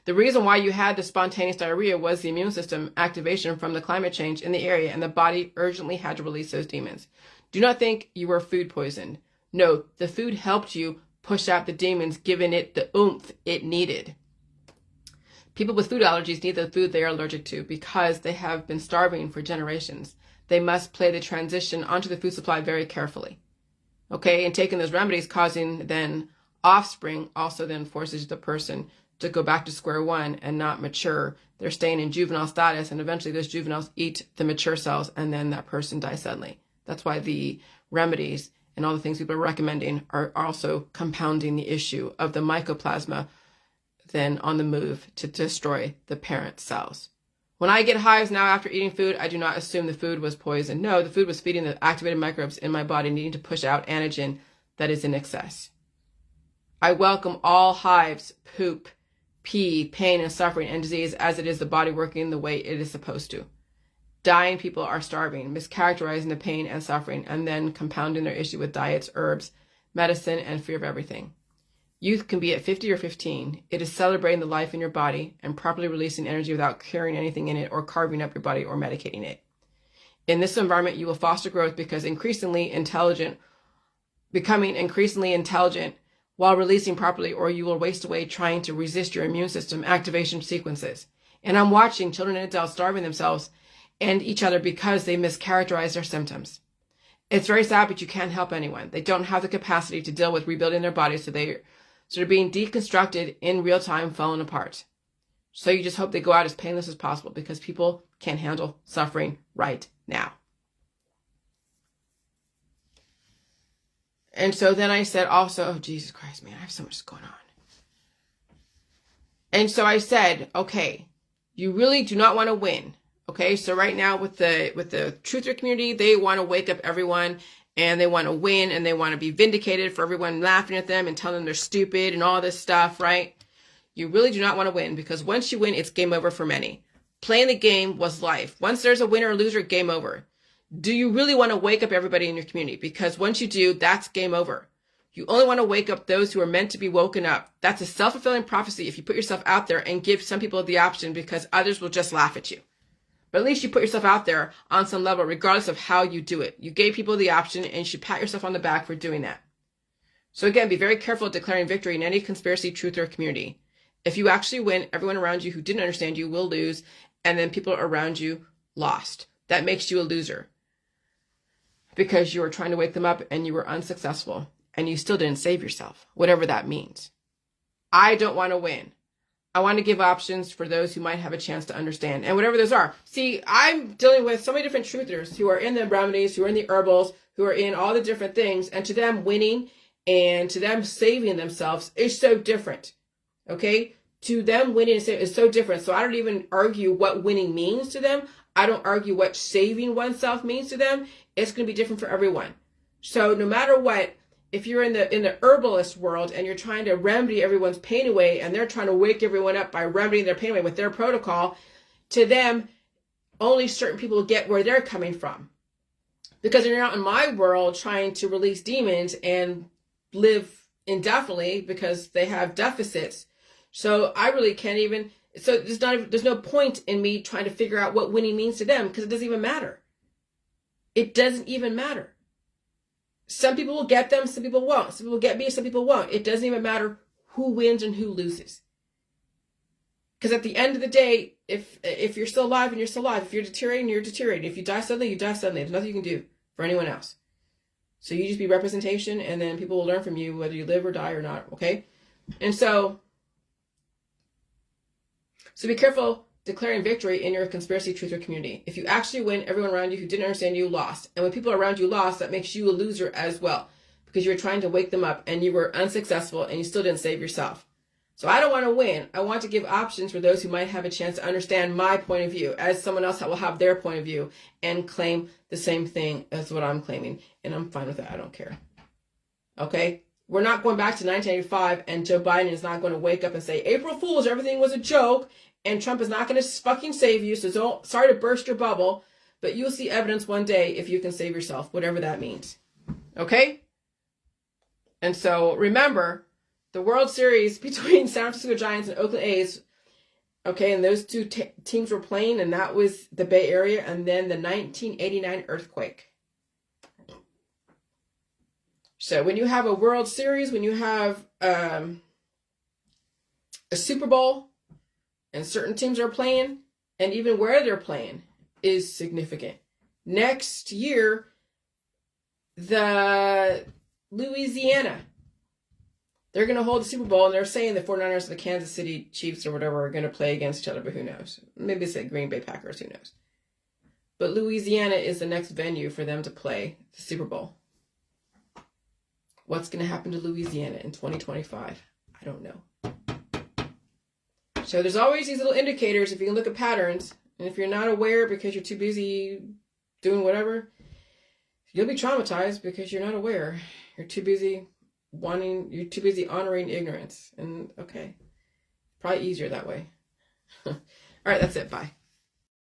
The reason why you had the spontaneous diarrhea was the immune system activation from the climate change in the area, and the body urgently had to release those demons. Do not think you were food poisoned. No, the food helped you push out the demons, giving it the oomph it needed. People with food allergies need the food they are allergic to because they have been starving for generations. They must play the transition onto the food supply very carefully. Okay, and taking those remedies causing then offspring also then forces the person to go back to square one and not mature. They're staying in juvenile status, and eventually those juveniles eat the mature cells, and then that person dies suddenly. That's why the remedies and all the things people are recommending are also compounding the issue of the mycoplasma then on the move to destroy the parent cells. When I get hives now after eating food, I do not assume the food was poison. No, the food was feeding the activated microbes in my body needing to push out antigen that is in excess. I welcome all hives, poop, pee, pain, and suffering and disease as it is the body working the way it is supposed to. Dying people are starving, mischaracterizing the pain and suffering, and then compounding their issue with diets, herbs, medicine, and fear of everything. Youth can be at 50 or 15. It is celebrating the life in your body and properly releasing energy without carrying anything in it or carving up your body or medicating it. In this environment, you will foster growth because becoming increasingly intelligent while releasing properly, or you will waste away trying to resist your immune system activation sequences. And I'm watching children and adults starving themselves and each other because they mischaracterize their symptoms. It's very sad, but you can't help anyone. They don't have the capacity to deal with rebuilding their bodies, so they're being deconstructed in real time, falling apart. So you just hope they go out as painless as possible because people can't handle suffering right now. And so then I said also, oh, Jesus Christ, man, I have so much going on. And so I said, okay, you really do not want to win. Okay, so right now with the truther community, they want to wake up everyone and they want to win and they want to be vindicated for everyone laughing at them and telling them they're stupid and all this stuff, right? You really do not want to win because once you win, it's game over for many. Playing the game was life. Once there's a winner or loser, game over. Do you really want to wake up everybody in your community? Because once you do, that's game over. You only want to wake up those who are meant to be woken up. That's a self-fulfilling prophecy if you put yourself out there and give some people the option because others will just laugh at you. But at least you put yourself out there on some level, regardless of how you do it. You gave people the option and you should pat yourself on the back for doing that. So again, be very careful declaring victory in any conspiracy, truth, or community. If you actually win, everyone around you who didn't understand you will lose, and then people around you lost. That makes you a loser because you were trying to wake them up and you were unsuccessful and you still didn't save yourself, whatever that means. I don't want to win. I want to give options for those who might have a chance to understand, and whatever those are. See, I'm dealing with so many different truthers who are in the remedies, who are in the herbals, who are in all the different things, and to them winning and to them saving themselves is so different. Okay? To them winning is so different. So I don't even argue what winning means to them. I don't argue what saving oneself means to them. It's going to be different for everyone. So no matter what, if you're in the herbalist world and you're trying to remedy everyone's pain away and they're trying to wake everyone up by remedying their pain away with their protocol, to them, only certain people get where they're coming from. Because you're not in my world trying to release demons and live indefinitely because they have deficits. So I really can't even, so there's no point in me trying to figure out what winning means to them because it doesn't even matter. It doesn't even matter. Some people will get them, some people won't. Some people get me, some people won't. It doesn't even matter who wins and who loses. Because at the end of the day, if you're still alive and you're still alive, if you're deteriorating, you're deteriorating. If you die suddenly, you die suddenly. There's nothing you can do for anyone else. So you just be representation and then people will learn from you whether you live or die or not, okay? And so be careful declaring victory in your conspiracy truther community. If you actually win, everyone around you who didn't understand you lost. And when people around you lost, that makes you a loser as well, because you were trying to wake them up and you were unsuccessful and you still didn't save yourself. So I don't want to win. I want to give options for those who might have a chance to understand my point of view, as someone else will have their point of view and claim the same thing as what I'm claiming. And I'm fine with that. I don't care. Okay? We're not going back to 1985, and Joe Biden is not going to wake up and say, April Fools, everything was a joke, and Trump is not going to fucking save you, so sorry to burst your bubble, but you'll see evidence one day if you can save yourself, whatever that means. Okay? And so remember, the World Series between San Francisco Giants and Oakland A's, okay, and those two teams were playing, and that was the Bay Area, and then the 1989 earthquake. So when you have a World Series, when you have a Super Bowl, and certain teams are playing, and even where they're playing is significant. Next year, the Louisiana, they're going to hold the Super Bowl, and they're saying the 49ers and the Kansas City Chiefs or whatever are going to play against each other, but who knows? Maybe it's like Green Bay Packers, who knows? But Louisiana is the next venue for them to play the Super Bowl. What's going to happen to Louisiana in 2025? I don't know. So there's always these little indicators if you can look at patterns. And if you're not aware because you're too busy doing whatever, you'll be traumatized because you're not aware. You're too busy honoring ignorance. And okay, probably easier that way. All right, that's it. Bye.